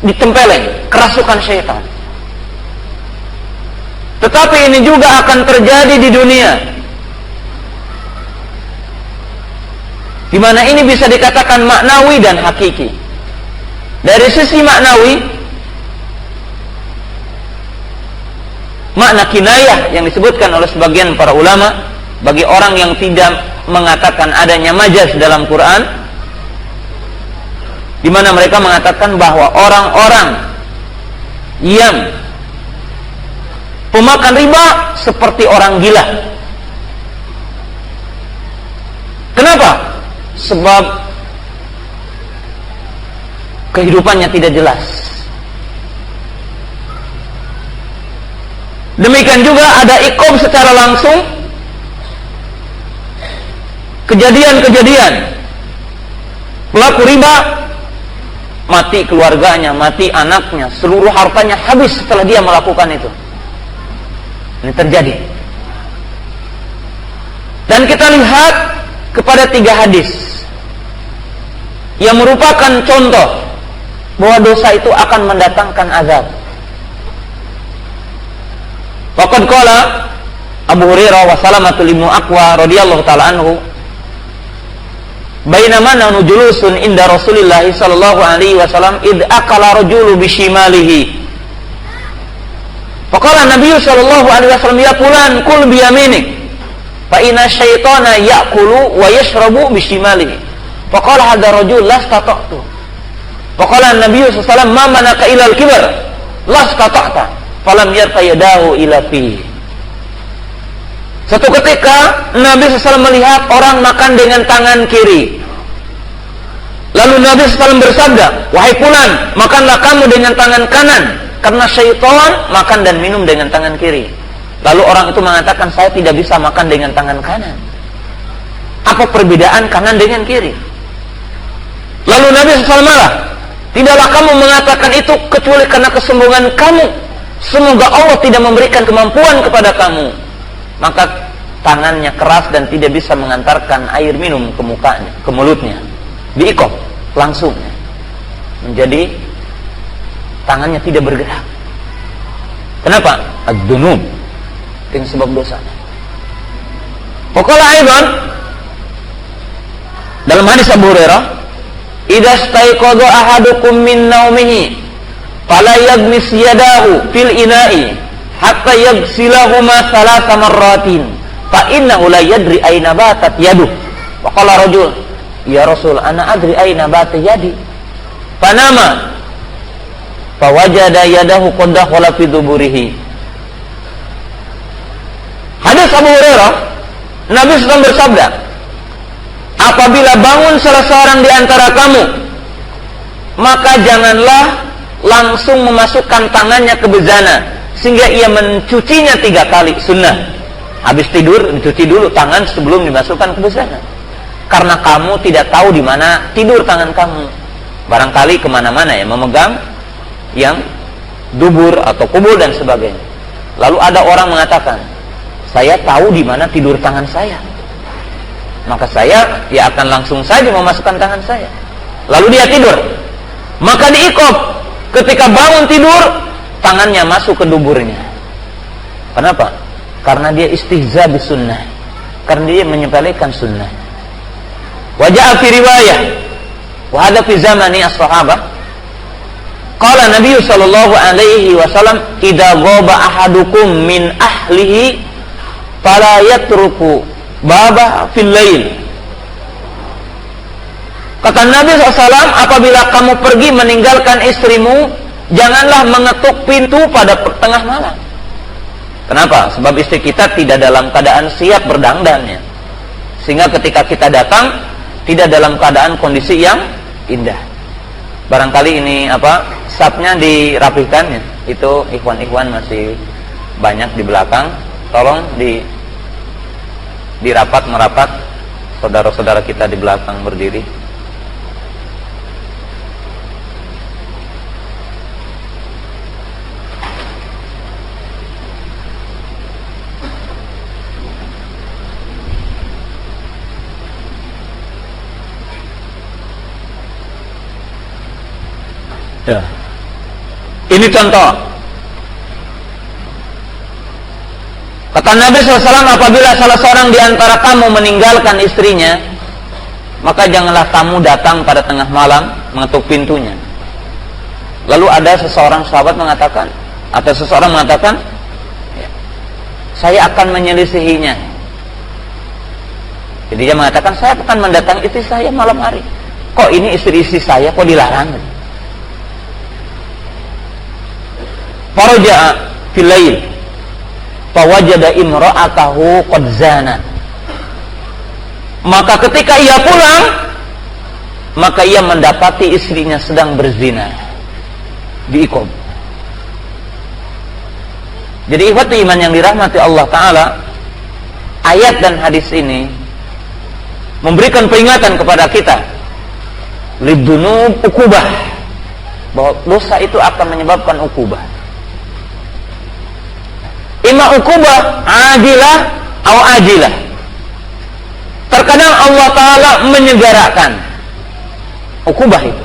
ditempeleng, kerasukan syaitan. Tetapi ini juga akan terjadi di dunia, di mana ini bisa dikatakan maknawi dan hakiki. Dari sisi maknawi, makna kinayah yang disebutkan oleh sebagian para ulama bagi orang yang tidak mengatakan adanya majaz dalam Quran, di mana mereka mengatakan bahwa orang-orang yang pemakan riba seperti orang gila. Kenapa? Sebab kehidupannya tidak jelas. Demikian juga ada iqab secara langsung, kejadian-kejadian pelaku riba, mati keluarganya, mati anaknya, seluruh hartanya habis setelah dia melakukan itu. Ini terjadi. Dan kita lihat kepada 3 hadis yang merupakan contoh bahwa dosa itu akan mendatangkan azab. Waqad qala Abu Hurairah wa Salamatu ibnu Aqwa radhiyallahu ta'ala anhu, bainama nahnu julusun inda Rasulillah sallallahu alaihi wasallam id aqala rajulu bishimalihi. Faqala Nabi sallallahu alaihi wasallam, ya fulan kul bi yaminik fa inna syaitana ya'kulu wa yashrabu bishimalihi. Faqala hadha rajul lastata'tu. Faqala Nabi sallallahu alaihi wasallam, ma manaka ila al-kibar lastata'ta. Falam yarfa yadahu ila fi. Satu ketika Nabi SAW melihat orang makan dengan tangan kiri. Lalu Nabi SAW bersabda, wahai fulan, makanlah kamu dengan tangan kanan, karena syaitan makan dan minum dengan tangan kiri. Lalu orang itu mengatakan, saya tidak bisa makan dengan tangan kanan. Apa perbedaan kanan dengan kiri? Lalu Nabi SAW marah, tidaklah kamu mengatakan itu kecuali karena kesombongan kamu. Semoga Allah tidak memberikan kemampuan kepada kamu. Maka tangannya keras dan tidak bisa mengantarkan air minum ke mukanya, ke mulutnya. Diikop langsung. Menjadi tangannya tidak bergerak. Kenapa? Ad-dunub. Dengan sebab dosa. Faqala aidan dalam hadis Abu Hurairah, idza staiqadha ahadukum min naumihi fala yaghmis yadahu fil ina'i hatta yaghsilahuma thalatha marratin fa innahu la yadri aina batat yaduh. Wa qala rajul, ya Rasul, ana adri aina batat yadi. Fanama fa wajada yadahu qad dakhala fi duburihi. Hadis Abu Hurairah, Nabi SAW bersabda, apabila bangun salah seorang di antara kamu, maka janganlah langsung memasukkan tangannya ke bezana sehingga ia mencucinya 3 kali sunnah. Habis tidur mencuci dulu tangan sebelum dimasukkan ke bezana, karena kamu tidak tahu di mana tidur tangan kamu. Barangkali kemana-mana ya, memegang yang dubur atau kubur dan sebagainya. Lalu ada orang mengatakan, saya tahu di mana tidur tangan saya, maka saya ya akan langsung saja memasukkan tangan saya. Lalu dia tidur, maka diiqab. Ketika bangun tidur, tangannya masuk ke duburnya. Kenapa? Karena dia istihza bisunnah, karena dia menyepelekan sunnah. Wajah fi riwayah, wa hadza fi zamani as-sahabah. Qala Nabi sallallahu alaihi wasallam, "Idza ghaba ahadukum min ahlihi fala yatruku baba fil lail." Kata Nabi SAW, apabila kamu pergi meninggalkan istrimu, janganlah mengetuk pintu pada tengah malam. Kenapa? Sebab istri kita tidak dalam keadaan siap berdangdannya, sehingga ketika kita datang tidak dalam keadaan kondisi yang indah. Barangkali ini sapnya dirapihkan ya. Itu ikhwan-ikhwan masih banyak di belakang. Tolong dirapat merapat saudara-saudara kita di belakang berdiri. Ya. Ini contoh. Kata Nabi SAW, apabila salah seorang di antara kamu meninggalkan istrinya, maka janganlah kamu datang pada tengah malam mengetuk pintunya. Lalu ada seseorang sahabat mengatakan, atau seseorang mengatakan, saya akan menyelisihinya. Jadi dia mengatakan, saya akan mendatangi istri saya malam hari. Kok ini istri-istri saya kok dilarang? Faraja'a fil lail fawajada imra'atahu qad zanat. Maka ketika ia pulang, maka ia mendapati istrinya sedang berzina. Diiqab. Jadi ikhwati iman yang dirahmati Allah Ta'ala, ayat dan hadis ini memberikan peringatan kepada kita lidunub ukubah, bahwa dosa itu akan menyebabkan ukubah. Ima ukubah ajilah atau ajilah. Terkadang Allah Ta'ala menyegerakan ukubah itu,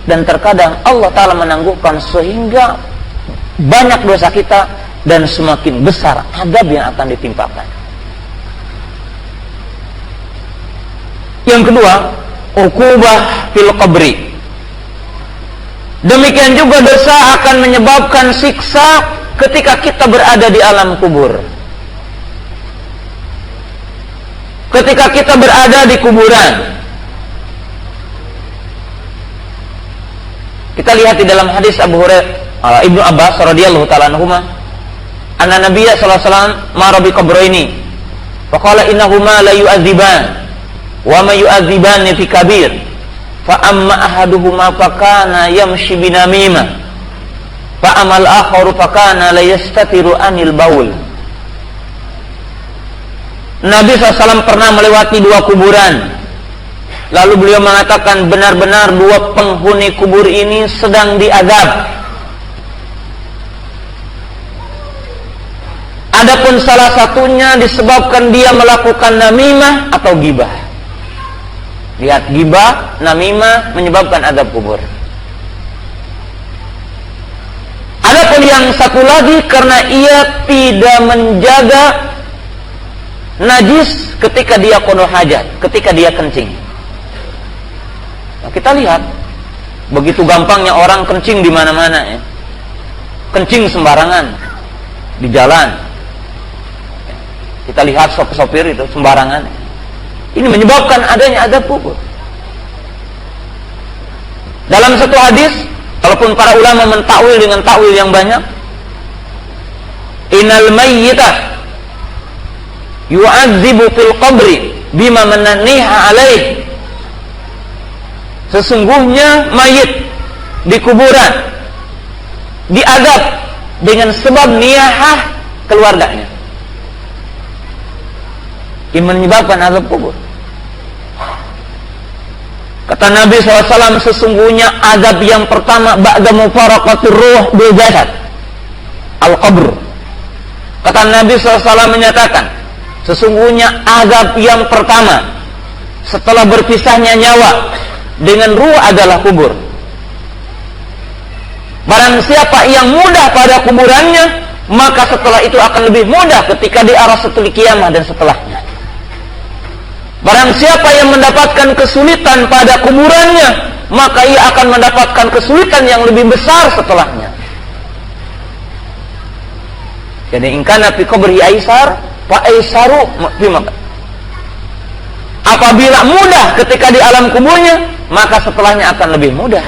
dan terkadang Allah Ta'ala menangguhkan sehingga banyak dosa kita dan semakin besar adab yang akan ditimpakan. Yang kedua, ukubah fil qabri. Demikian juga dosa akan menyebabkan siksa ketika kita berada di alam kubur. Ketika kita berada di kuburan, kita lihat di dalam hadis Ibnu Abbas radhiyallahu ta'ala anhuma, anna Nabiyya sallallahu alaihi wasallam mara bi qabraini fa qala innahuma la yu'adziban wa ma yu'adziban fi kabir fa amma ahaduhuma fa kana yamshi binamimah fa amal akharu fa kana la yastatiru anil baul. Nabi SAW pernah melewati 2 kuburan. Lalu beliau mengatakan, benar-benar 2 penghuni kubur ini sedang diazab. Adapun salah satunya disebabkan dia melakukan namimah atau gibah. Lihat, gibah, namimah menyebabkan azab kubur. Adapun yang satu lagi karena ia tidak menjaga najis ketika dia qada hajat, ketika dia kencing. Nah, kita lihat begitu gampangnya orang kencing di mana-mana ya. Kencing sembarangan di jalan. Kita lihat sopir itu sembarangan. Ini menyebabkan adanya azab kubur. Dalam satu hadis, walaupun para ulama mentakwil dengan takwil yang banyak, innal mayyita yu'adzibu fil qabri bima mananiha alaih. Sesungguhnya mayit di kuburan, diazab dengan sebab niyahah keluarganya. Ini menyebabkan azab kubur. Kata Nabi SAW, sesungguhnya azab yang pertama ba'da mufaraqatur ruh bil jasad, al-qabr. Kata Nabi SAW menyatakan, sesungguhnya azab yang pertama setelah berpisahnya nyawa dengan ruh adalah kubur. Barang siapa yang mudah pada kuburannya, maka setelah itu akan lebih mudah ketika di arah setelah kiamat dan setelahnya. Barang siapa yang mendapatkan kesulitan pada kuburannya, maka ia akan mendapatkan kesulitan yang lebih besar setelahnya. Jadi ingkana fi qabri aisar fa aisaru fi makan. Apabila mudah ketika di alam kuburnya, maka setelahnya akan lebih mudah.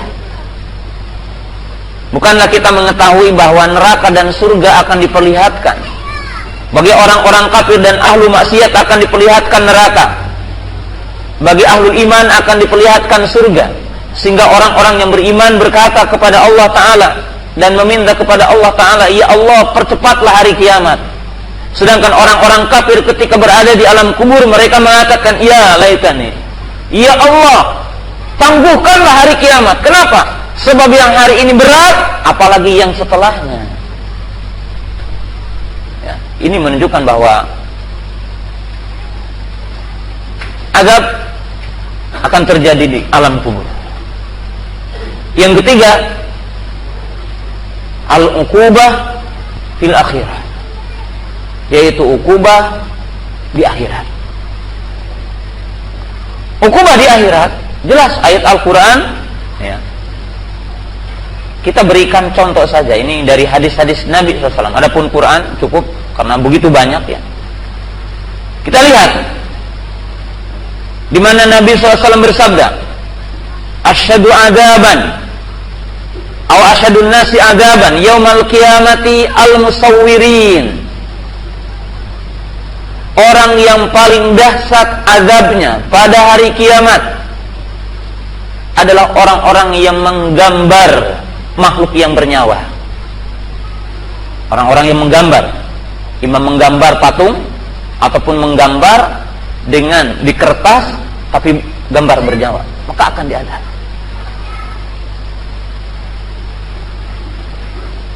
Bukanlah kita mengetahui bahwa neraka dan surga akan diperlihatkan. Bagi orang-orang kafir dan ahlu maksiat akan diperlihatkan neraka. Bagi ahlul iman akan diperlihatkan surga. Sehingga orang-orang yang beriman berkata kepada Allah Ta'ala dan meminta kepada Allah Ta'ala, ya Allah, percepatlah hari kiamat. Sedangkan orang-orang kafir ketika berada di alam kubur, mereka mengatakan, ya laitani, ya Allah, tangguhkanlah hari kiamat. Kenapa? Sebab yang hari ini berat, apalagi yang setelahnya. Ya, ini menunjukkan bahwa azab akan terjadi di alam kubur. Yang ketiga, al-uqubah fil akhirah, yaitu uqubah di akhirat. Uqubah di akhirat, jelas ayat Al-Quran, ya. Kita berikan contoh saja, ini dari hadis-hadis Nabi SAW. Adapun Quran cukup karena begitu banyak, ya. Kita lihat di mana Nabi SAW bersabda, asyhadu adaban atau asyhadun nasi adaban yaumal qiyamati al-musawwirin. Orang yang paling dahsyat azabnya pada hari kiamat adalah orang-orang yang menggambar makhluk yang bernyawa. Orang-orang yang menggambar, imam menggambar patung ataupun menggambar dengan di kertas tapi gambar bernyawa, maka akan diadab.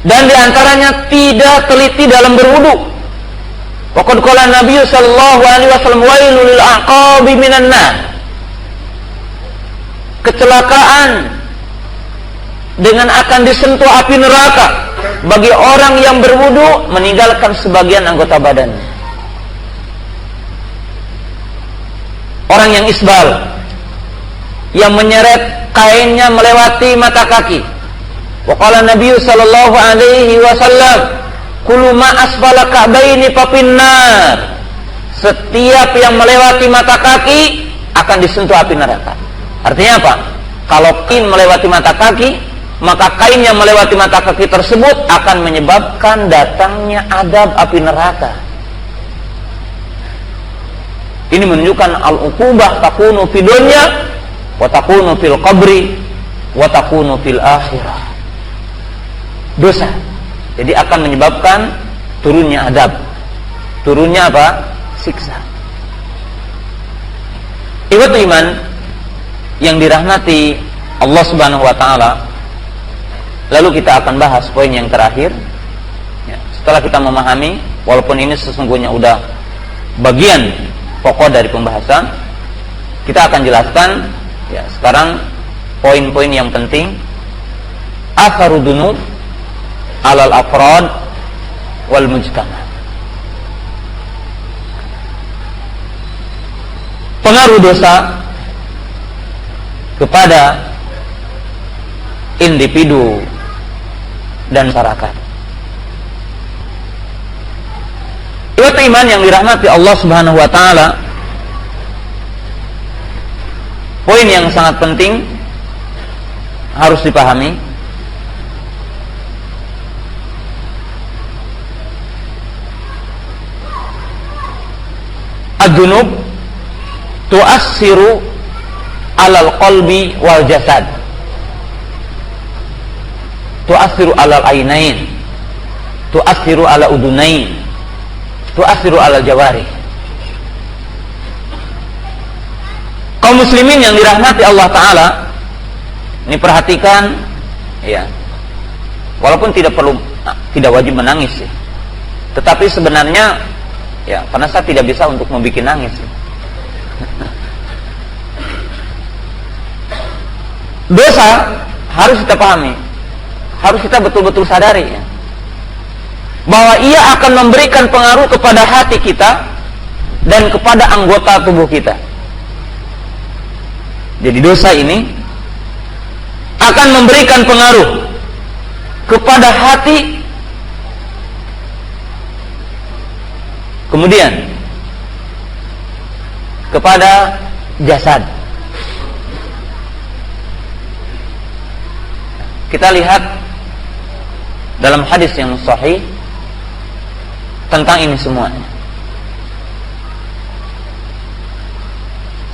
Dan diantaranya tidak teliti dalam berwudu. Waqad qala Nabi sallallahu alaihi wasallam, wailul lil aqabi minan nar. Kecelakaan dengan akan disentuh api neraka bagi orang yang berwudu meninggalkan sebagian anggota badannya. Orang yang isbal, yang menyeret kainnya melewati mata kaki. Wa qala Nabi sallallahu alaihi wasallam, kullu ma asfala ka'baini fa finnar. Setiap yang melewati mata kaki akan disentuh api neraka. Artinya apa? Kalau kain melewati mata kaki, maka kain yang melewati mata kaki tersebut akan menyebabkan datangnya adab api neraka. Ini menunjukkan al-uqubah takunu fid dunya wa takunu fil qabri wa takunu fil akhirah. Dosa. Jadi akan menyebabkan turunnya adab. Turunnya apa? Siksa. Ikhwatul iman yang dirahmati Allah Subhanahu wa taala. Lalu kita akan bahas poin yang terakhir. Ya, setelah kita memahami, walaupun ini sesungguhnya udah bagian pokok dari pembahasan, kita akan jelaskan ya sekarang poin-poin yang penting. Atharud dunub alal afrad wal mujtama. Pengaruh dosa kepada individu dan masyarakat. Ikhwat iman yang dirahmati Allah Subhanahu wa taala, poin yang sangat penting harus dipahami. Ad-dunub tu'assiru 'alal qalbi wal jasad. tu'athiru 'alal ainain, tu'athiru 'ala udunain, tu'athiru 'alal jawarih. Kaum muslimin yang dirahmati Allah Ta'ala, ini perhatikan ya, walaupun tidak wajib menangis ya, tetapi sebenarnya ya, karena saya tidak bisa untuk membuat nangis ya. Dosa harus kita pahami, harus kita betul-betul sadari ya, bahwa ia akan memberikan pengaruh kepada hati kita dan kepada anggota tubuh kita. Jadi dosa ini akan memberikan pengaruh kepada hati, kemudian kepada jasad. Kita lihat dalam hadis yang sahih tentang ini semuanya.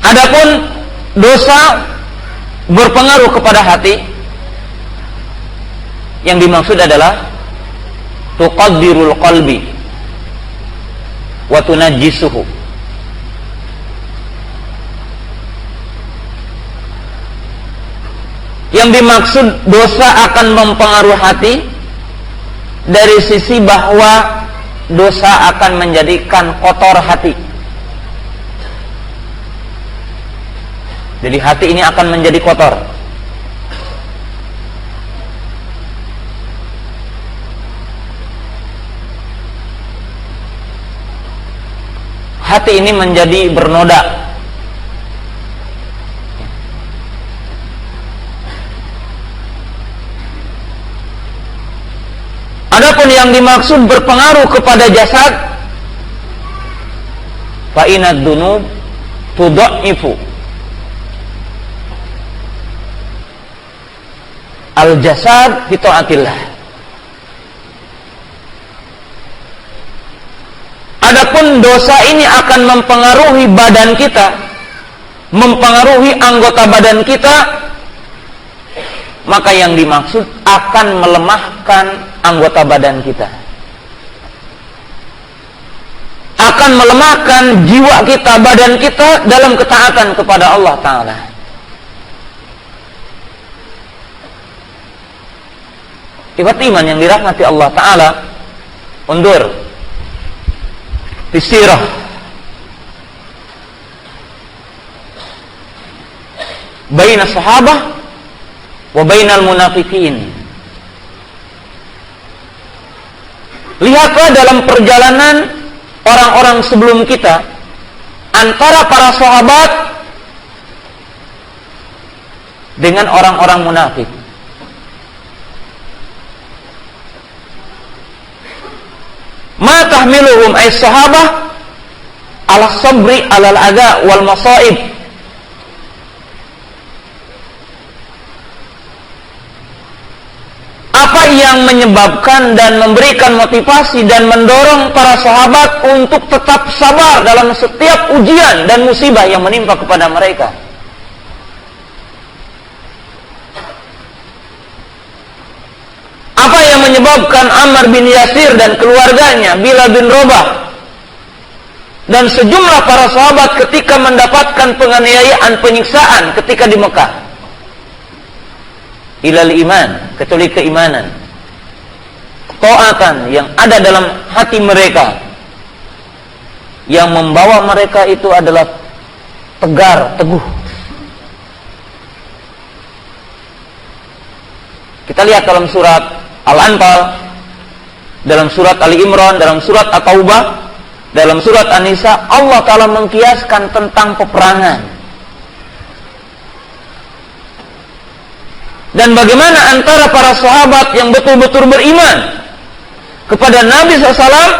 Adapun dosa berpengaruh kepada hati, yang dimaksud adalah tuqaddirul qalbi wa tunajjisuhu. Yang dimaksud dosa akan mempengaruhi hati dari sisi bahwa dosa akan menjadikan kotor hati. Jadi hati ini akan menjadi kotor. Hati ini menjadi bernoda. Adapun yang dimaksud berpengaruh kepada jasad, fa inad dunub tudha'ifu al-jasad fi ta'atillah. Adapun dosa ini akan mempengaruhi badan kita, mempengaruhi anggota badan kita, maka yang dimaksud akan melemahkan anggota badan kita, akan melemahkan jiwa kita, badan kita dalam ketaatan kepada Allah Ta'ala. Ikhwat iman yang dirahmati Allah Ta'ala, undur fisirah baina sahabah wa bainal munafiqin. Lihatlah dalam perjalanan orang-orang sebelum kita, antara para sahabat dengan orang-orang munafik. Ma tahmiluhum ay sahabah ala sabri alal adha wal masaib. Apa yang menyebabkan dan memberikan motivasi dan mendorong para sahabat untuk tetap sabar dalam setiap ujian dan musibah yang menimpa kepada mereka? Apa yang menyebabkan Ammar bin Yasir dan keluarganya, Bilal bin Rabah dan sejumlah para sahabat ketika mendapatkan penganiayaan, penyiksaan ketika di Mekah? Ilal iman, kecuali keimanan, taatan yang ada dalam hati mereka, yang membawa mereka itu adalah tegar, teguh. Kita lihat dalam surat Al-Anfal, dalam surat Ali Imran, dalam surat At-Taubah, dalam surat An-Nisa, Allah Ta'ala mengkiaskan tentang peperangan. Dan bagaimana antara para sahabat yang betul-betul beriman kepada Nabi SAW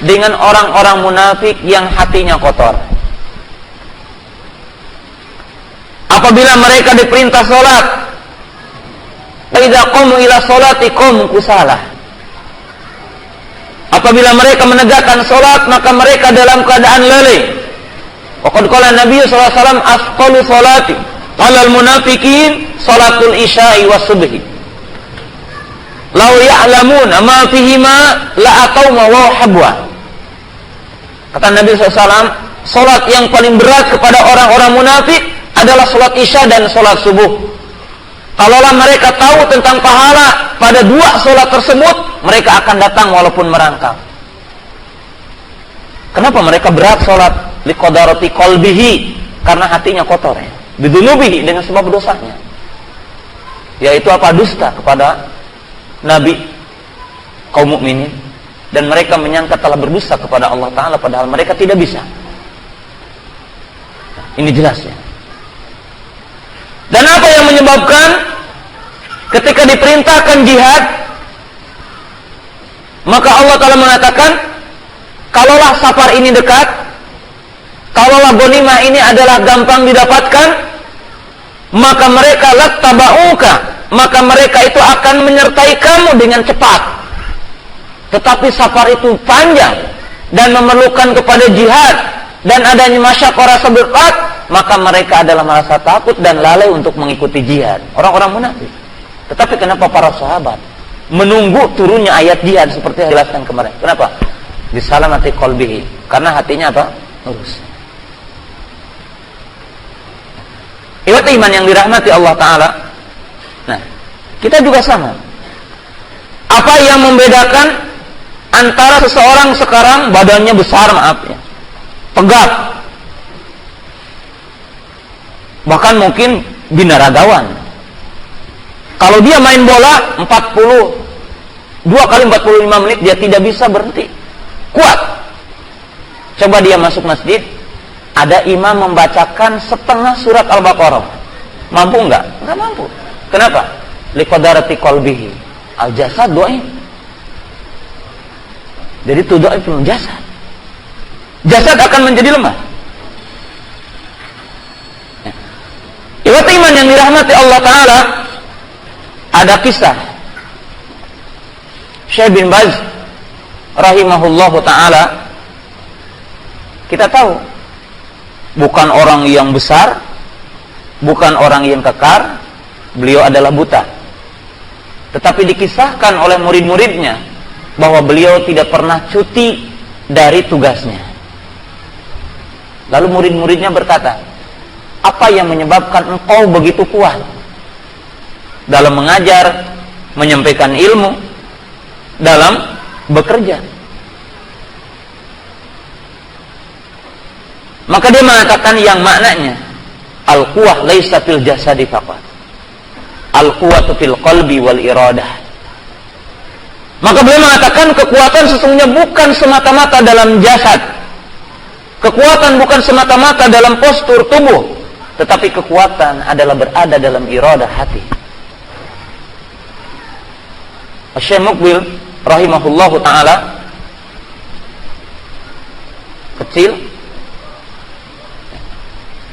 dengan orang-orang munafik yang hatinya kotor. Apabila mereka diperintah sholat, idza qamu ila sholati qamu kusalah. Apabila mereka menegakkan sholat, maka mereka dalam keadaan lalai. Wa qad qala Nabi sallallahu alaihi wasallam asqalu sholati 'alal munafiqin sholatul isya'i was subhi. Lau ya'lamuna ma fihima la'atawma wa habwa. Kata Nabi SAW, salat yang paling berat kepada orang-orang munafik adalah salat Isya dan salat subuh. Kalaulah mereka tahu tentang pahala pada dua salat tersebut, mereka akan datang walaupun merangkak. Kenapa mereka berat salat? Liqadarati qalbihi, karena hatinya kotor ya. Bidunubihi, dengan sebab dosanya. Yaitu apa? Dusta kepada Nabi kaum mukminin, dan mereka menyangka telah berdusta kepada Allah Ta'ala padahal mereka tidak bisa. Ini jelas ya. Dan apa yang menyebabkan ketika diperintahkan jihad, maka Allah Ta'ala mengatakan, kalaulah safar ini dekat, kalaulah ghanimah ini adalah gampang didapatkan, maka mereka lattaba'uka, maka mereka itu akan menyertai kamu dengan cepat. Tetapi safar itu panjang dan memerlukan kepada jihad dan adanya masyaqqah rasa berat, maka mereka adalah merasa takut dan lalai untuk mengikuti jihad. Orang-orang munafik. Tetapi kenapa para sahabat menunggu turunnya ayat jihad seperti yang dijelaskan kemarin? Kenapa? Bisalamati qalbihi, karena hatinya apa? Lurus. Iwat iman yang dirahmati Allah Ta'ala. Nah, kita juga sama. Apa yang membedakan antara seseorang sekarang badannya besar, maaf ya, tegap, bahkan mungkin binaragawan. Kalau dia main bola 2 kali 45 menit dia tidak bisa berhenti, kuat. Coba dia masuk masjid, ada imam membacakan setengah surat Al-Baqarah, mampu enggak? Enggak mampu. Kenapa? Liqadarati qalbihi, al-jasad dhaif. Jadi itu dhaif jasad. Jasad akan menjadi lemah. Iwat iman yang dirahmati Allah Ta'ala, ada kisah Syekh bin Baz rahimahullahu ta'ala. Kita tahu bukan orang yang besar, bukan orang yang kekar, beliau adalah buta. Tetapi dikisahkan oleh murid-muridnya bahwa beliau tidak pernah cuti dari tugasnya. Lalu murid-muridnya berkata, apa yang menyebabkan engkau begitu kuat dalam mengajar, menyampaikan ilmu, dalam bekerja? Maka dia mengatakan yang maknanya al-quwah laisa fil jasadi faqat, al-quwatu fil qalbi wal iradah. Maka beliau mengatakan kekuatan sesungguhnya bukan semata-mata dalam jasad, kekuatan bukan semata-mata dalam postur tubuh, tetapi kekuatan adalah berada dalam iradah hati. Syekh Muqbil rahimahullahu ta'ala kecil,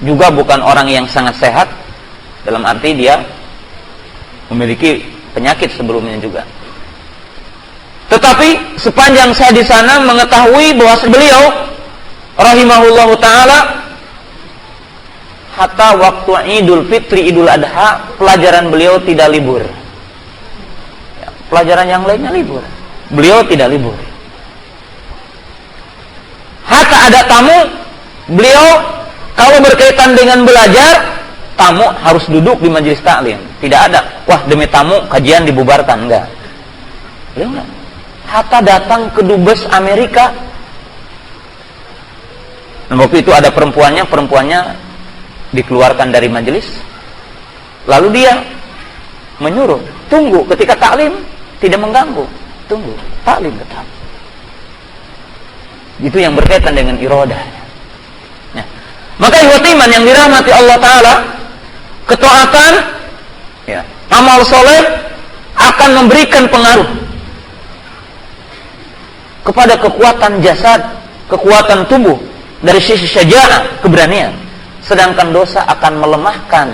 juga bukan orang yang sangat sehat, dalam arti dia memiliki penyakit sebelumnya juga. Tetapi sepanjang saya di sana mengetahui bahwa beliau rahimahullahu ta'ala hatta waktu Idul Fitri, Idul Adha, pelajaran beliau tidak libur. Pelajaran yang lainnya libur, beliau tidak libur. Hatta ada tamu, beliau kalau berkaitan dengan belajar, tamu harus duduk di majelis taklim. Tidak ada, wah demi tamu kajian dibubarkan, enggak. Beliau enggak. Hatta datang ke dubes Amerika. Dan waktu itu ada perempuannya dikeluarkan dari majelis. Lalu dia menyuruh, tunggu ketika taklim, tidak mengganggu, tunggu, taklim tetap. Itu yang berkaitan dengan iradah. Nah, maka ikhwat iman yang dirahmati Allah Ta'ala, ketaatan, ya, amal soleh akan memberikan pengaruh kepada kekuatan jasad, kekuatan tubuh dari sisi syaja'ah, keberanian. Sedangkan dosa akan melemahkan,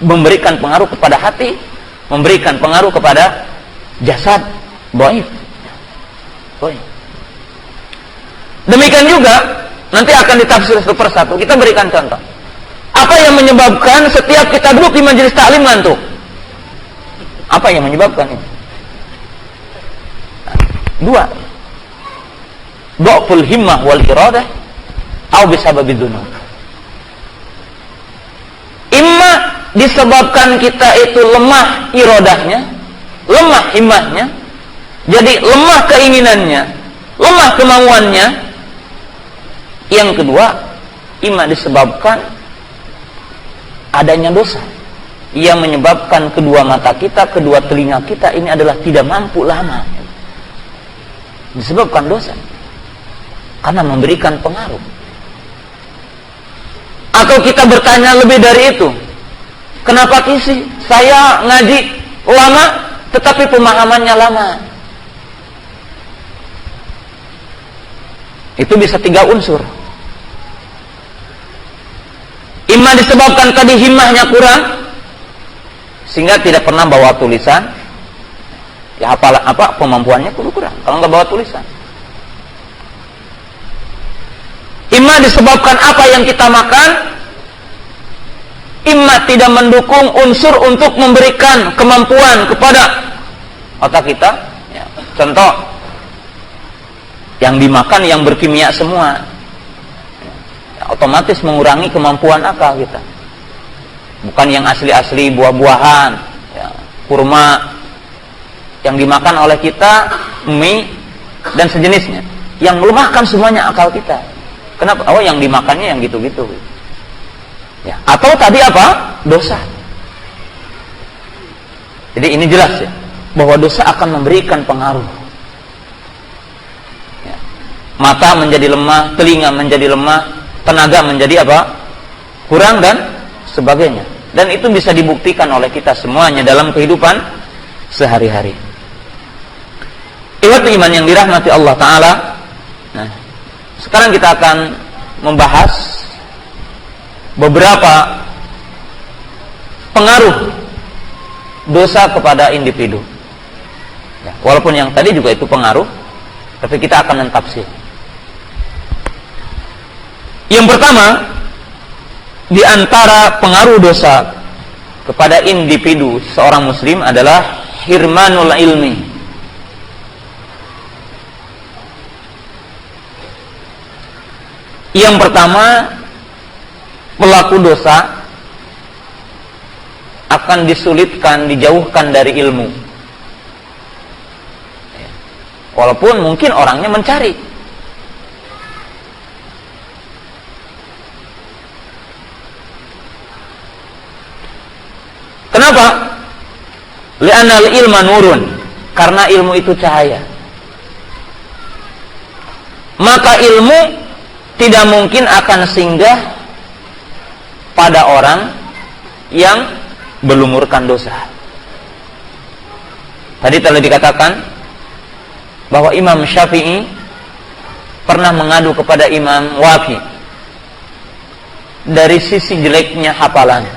memberikan pengaruh kepada hati, memberikan pengaruh kepada jasad, dhaif. Demikian juga nanti akan ditafsir satu persatu. Kita berikan contoh. Apa yang menyebabkan setiap kita duduk di majelis taklim ngantuk? Apa yang menyebabkan ini? Dua. Dha'ful himmah wal iradah atau bisababi dzunub. Imma disebabkan kita itu lemah iradahnya, lemah himmahnya, jadi lemah keinginannya, lemah kemauannya. Yang kedua, imma disebabkan adanya dosa yang menyebabkan kedua mata kita, kedua telinga kita ini adalah tidak mampu lama. Disebabkan dosa karena memberikan pengaruh. Atau kita bertanya lebih dari itu, kenapa sih saya ngaji lama tetapi pemahamannya lama? Itu bisa 3 unsur. Imma disebabkan tadi himmahnya kurang sehingga tidak pernah bawa tulisan. Ya apa kemampuannya kurang kalau nggak bawa tulisan. Imma disebabkan apa yang kita makan, imma tidak mendukung unsur untuk memberikan kemampuan kepada otak kita. Ya, contoh, yang dimakan yang berkimia semua, ya, otomatis mengurangi kemampuan akal kita. Bukan yang asli-asli buah-buahan, ya, kurma, yang dimakan oleh kita, mie dan sejenisnya, yang melemahkan semuanya akal kita. Kenapa? Oh, yang dimakannya yang gitu-gitu. Ya. Atau tadi apa? Dosa. Jadi ini jelas ya, bahwa dosa akan memberikan pengaruh. Ya. Mata menjadi lemah, telinga menjadi lemah, tenaga menjadi apa? Kurang dan sebagainya. Dan itu bisa dibuktikan oleh kita semuanya dalam kehidupan sehari-hari. Ikhwat iman yang dirahmati Allah Ta'ala. Nah, sekarang kita akan membahas beberapa pengaruh dosa kepada individu. Ya, walaupun yang tadi juga itu pengaruh, tapi kita akan mentafsir. Yang pertama, di antara pengaruh dosa kepada individu seorang muslim adalah hirmanul ilmi. Yang pertama, pelaku dosa akan disulitkan, dijauhkan dari ilmu. Walaupun mungkin orangnya mencari. Kenapa? Li'anal ilma nurun. Karena ilmu itu cahaya. Maka ilmu tidak mungkin akan singgah pada orang yang berlumurkan dosa. Tadi telah dikatakan bahwa Imam Syafi'i pernah mengadu kepada Imam Waqi dari sisi jeleknya hafalan.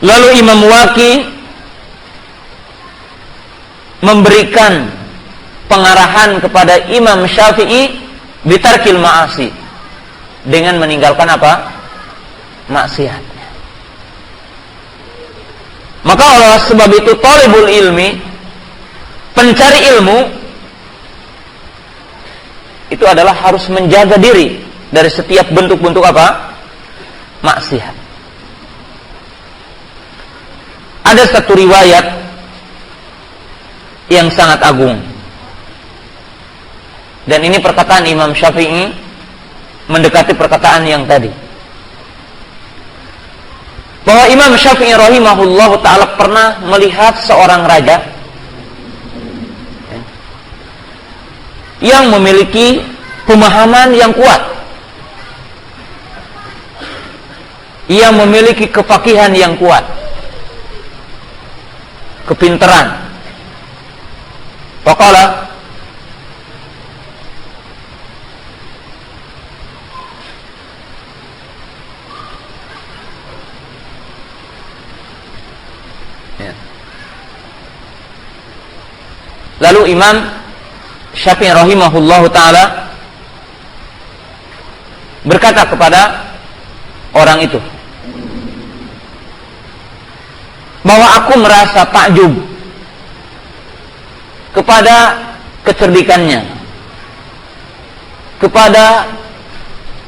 Lalu Imam Waqi memberikan pengarahan kepada Imam Syafi'i bitarkil ma'asi, dengan meninggalkan apa? Maksiat. Maka oleh sebab itu talibul ilmi, pencari ilmu itu adalah harus menjaga diri dari setiap bentuk-bentuk apa? Maksiat. Ada satu riwayat yang sangat agung. Dan ini perkataan Imam Syafi'i mendekati perkataan yang tadi. Bahwa Imam Syafi'i rahimahullah ta'ala pernah melihat seorang raja yang memiliki pemahaman yang kuat, yang memiliki kefakihan yang kuat, kepintaran. Faqala, lalu Imam Syafi'i rahimahullahu ta'ala berkata kepada orang itu bahwa aku merasa takjub kepada kecerdikannya, kepada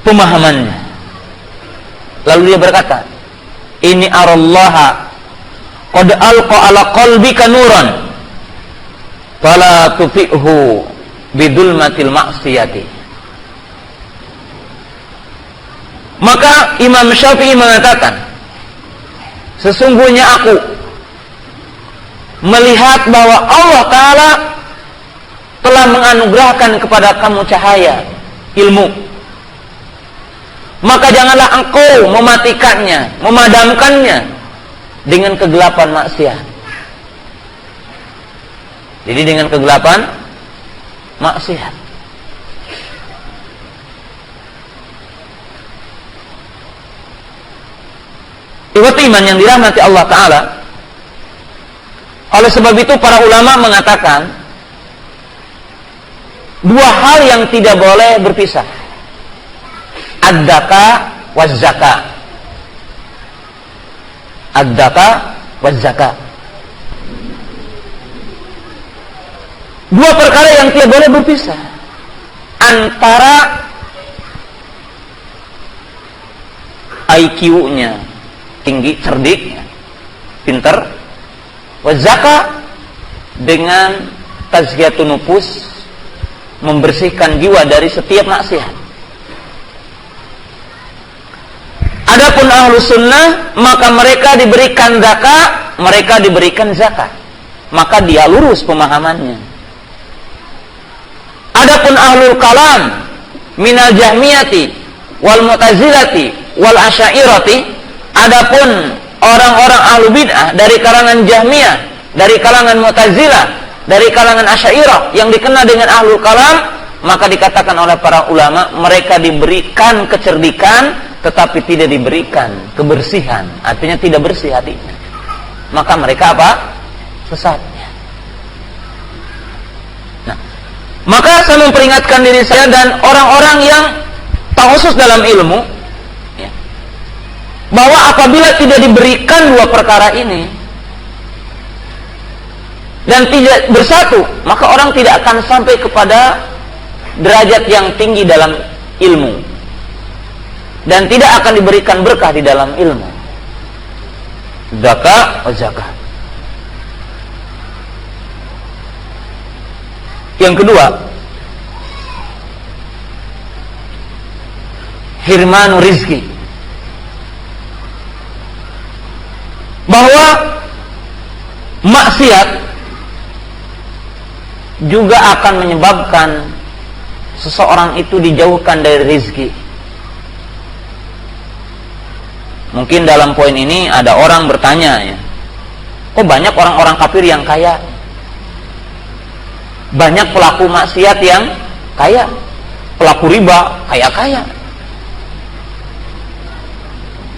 pemahamannya. Lalu dia berkata, "Ini arallaha qad alqa ala qalbika nuran fala tufi'hu bidulmatil ma'siyati." Maka Imam Syafi'i mengatakan, sesungguhnya aku melihat bahwa Allah Ta'ala telah menganugerahkan kepada kamu cahaya ilmu, maka janganlah engkau mematikannya, memadamkannya dengan kegelapan maksiat. Jadi dengan kegelapan maksiat. Ikhwati iman yang dirahmati Allah Ta'ala, oleh sebab itu para ulama mengatakan dua hal yang tidak boleh berpisah, ad-daka waz-zaka. Ad-daka waz-zaka, dua perkara yang tidak boleh berpisah antara IQ-nya tinggi, cerdik, pintar, waz-zaka dengan tazkiyatun nufus, membersihkan jiwa dari setiap maksiat. Adapun ahlus sunnah, maka mereka diberikan zakat, mereka diberikan zakat, maka dia lurus pemahamannya. Adapun ahlul kalam minal jahmiyati wal mu'tazilati wal asy'ariyati, adapun orang-orang ahlu bid'ah dari kalangan Jahmiyah, dari kalangan Mu'tazilah, dari kalangan Asy'ariyah yang dikenal dengan ahlul kalam, maka dikatakan oleh para ulama mereka diberikan kecerdikan tetapi tidak diberikan kebersihan, artinya tidak bersih hatinya. Maka mereka apa? Sesatnya. Nah, maka saya memperingatkan diri saya dan orang-orang yang khusus dalam ilmu, bahwa apabila tidak diberikan dua perkara ini dan tidak bersatu, maka orang tidak akan sampai kepada derajat yang tinggi dalam ilmu dan tidak akan diberikan berkah di dalam ilmu. Zakat, zakat. Yang kedua, hirmanu rizki, bahwa maksiat juga akan menyebabkan seseorang itu dijauhkan dari rizki. Mungkin dalam poin ini ada orang bertanya, ya, kok banyak orang-orang kafir yang kaya, banyak pelaku maksiat yang kaya, pelaku riba kaya-kaya,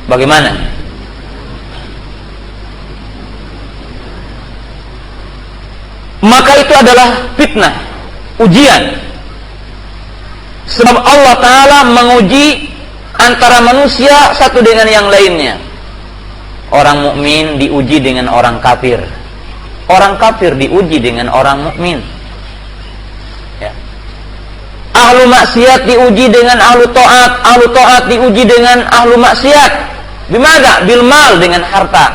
bagaimana? Maka itu adalah fitnah, ujian. Sebab Allah Ta'ala menguji antara manusia satu dengan yang lainnya. Orang mukmin diuji dengan orang kafir, orang kafir diuji dengan orang mukmin. Ya. Ahlu maksiat diuji dengan ahlu taat diuji dengan ahlu maksiat. Bimana? Bil mal, dengan harta.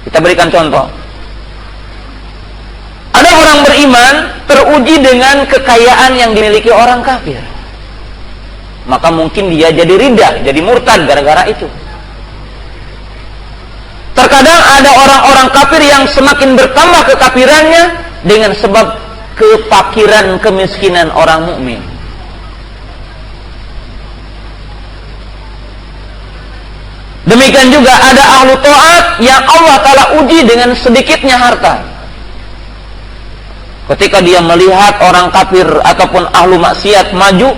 Kita berikan contoh. Ada orang beriman teruji dengan kekayaan yang dimiliki orang kafir, maka mungkin dia jadi ridha, jadi murtad gara-gara itu. Terkadang ada orang-orang kafir yang semakin bertambah kekafirannya dengan sebab kefakiran, kemiskinan orang mukmin. Demikian juga ada ahlu taat yang Allah Ta'ala uji dengan sedikitnya harta. Ketika dia melihat orang kafir ataupun ahlu maksiat maju,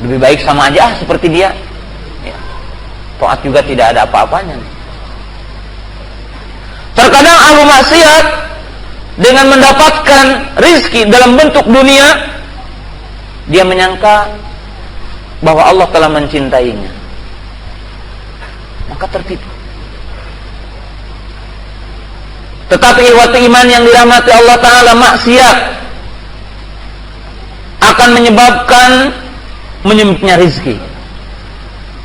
lebih baik sama aja seperti dia. Ya. Taat juga tidak ada apa-apanya. Terkadang ahlu maksiat dengan mendapatkan rizki dalam bentuk dunia, dia menyangka bahwa Allah telah mencintainya, maka tertipu. Tetapi ikhwati iman yang dirahmati Allah Ta'ala, maksiat akan menyebabkan menyempitnya rizki.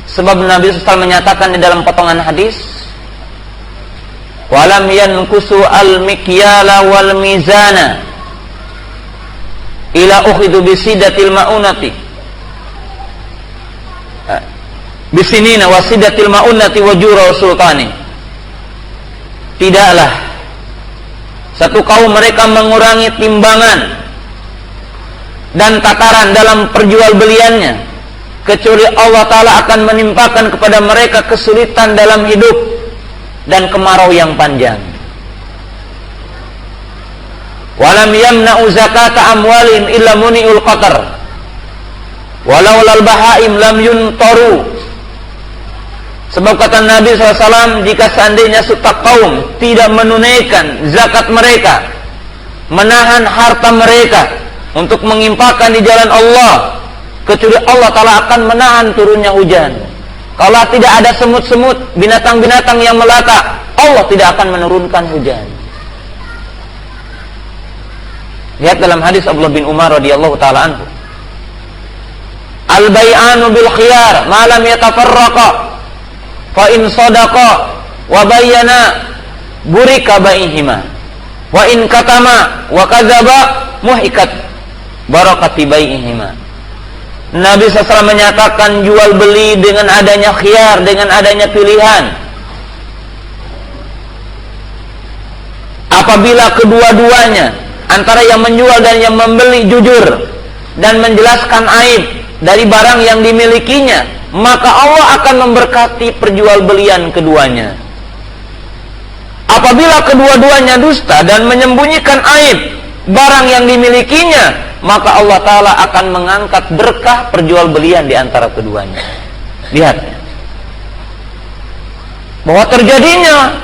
Sebab Nabi SAW menyatakan di dalam potongan hadis, walam yankusu al-mikyala wal mizana ila ukhidu bisidatil ma'unati bisinina wasidatil ma'unati wajura sultani. Tidaklah satu kaum mereka mengurangi timbangan dan takaran dalam perjualbeliannya kecuali Allah Ta'ala akan menimpakan kepada mereka kesulitan dalam hidup dan kemarau yang panjang. Walam yamna'u zakata amwalin illa muni'ul qatar walau lal bahaim lam yuntaru. Sebab kata Nabi SAW, jika seandainya suatu kaum tidak menunaikan zakat mereka, menahan harta mereka untuk mengimpakkan di jalan Allah, kecuali Allah Ta'ala akan menahan turunnya hujan. Kalau tidak ada semut-semut, binatang-binatang yang melata, Allah tidak akan menurunkan hujan. Lihat dalam hadis Abdullah bin Umar radhiyallahu ta'ala anhu, al-bai'anu bil khiyar ma lam yatafarraqa fa in sadaqa wa bayyana burika baihima wa in katama wa kadzaba muhikat barakati baihima. Nabi SAW menyatakan jual beli dengan adanya khiyar, dengan adanya pilihan. Apabila kedua-duanya, antara yang menjual dan yang membeli jujur dan menjelaskan aib dari barang yang dimilikinya, maka Allah akan memberkati perjualbelian keduanya. Apabila kedua-duanya dusta dan menyembunyikan aib barang yang dimilikinya, maka Allah Ta'ala akan mengangkat berkah perjualbelian di antara keduanya. Lihat bahwa terjadinya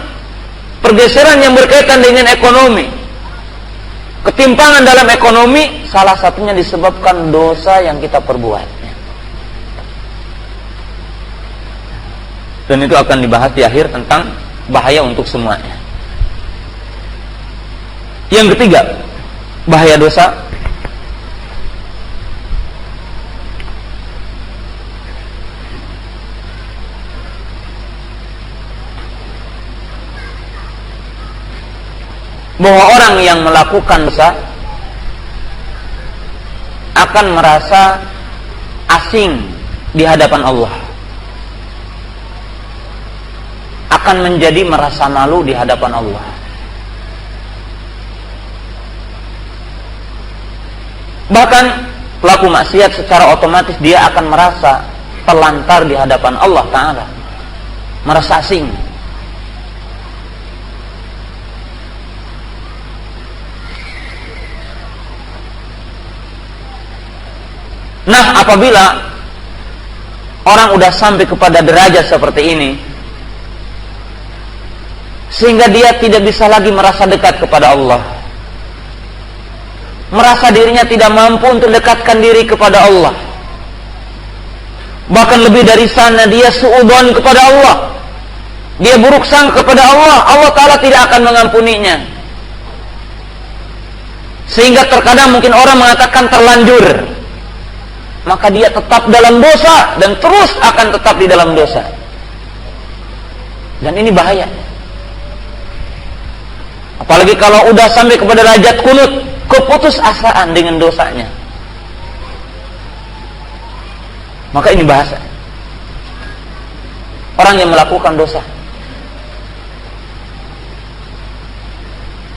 pergeseran yang berkaitan dengan ekonomi, ketimpangan dalam ekonomi, salah satunya disebabkan dosa yang kita perbuat. Dan itu akan dibahas di akhir tentang bahaya untuk semuanya. Yang ketiga, bahaya dosa bahwa orang yang melakukan dosa akan merasa asing di hadapan Allah, akan menjadi merasa malu di hadapan Allah. Bahkan pelaku maksiat secara otomatis dia akan merasa terlantar di hadapan Allah Ta'ala, merasa asing. Nah, apabila orang udah sampai kepada derajat seperti ini, sehingga dia tidak bisa lagi merasa dekat kepada Allah, merasa dirinya tidak mampu untuk dekatkan diri kepada Allah, bahkan lebih dari sana dia suudzon kepada Allah, dia buruk sangka kepada Allah, Allah Ta'ala tidak akan mengampuninya. Sehingga terkadang mungkin orang mengatakan terlanjur, maka dia tetap dalam dosa dan terus akan tetap di dalam dosa. Dan ini bahaya. Apalagi kalau udah sampai kepada derajat kunut, keputusasaan dengan dosanya, maka ini bahasa orang yang melakukan dosa.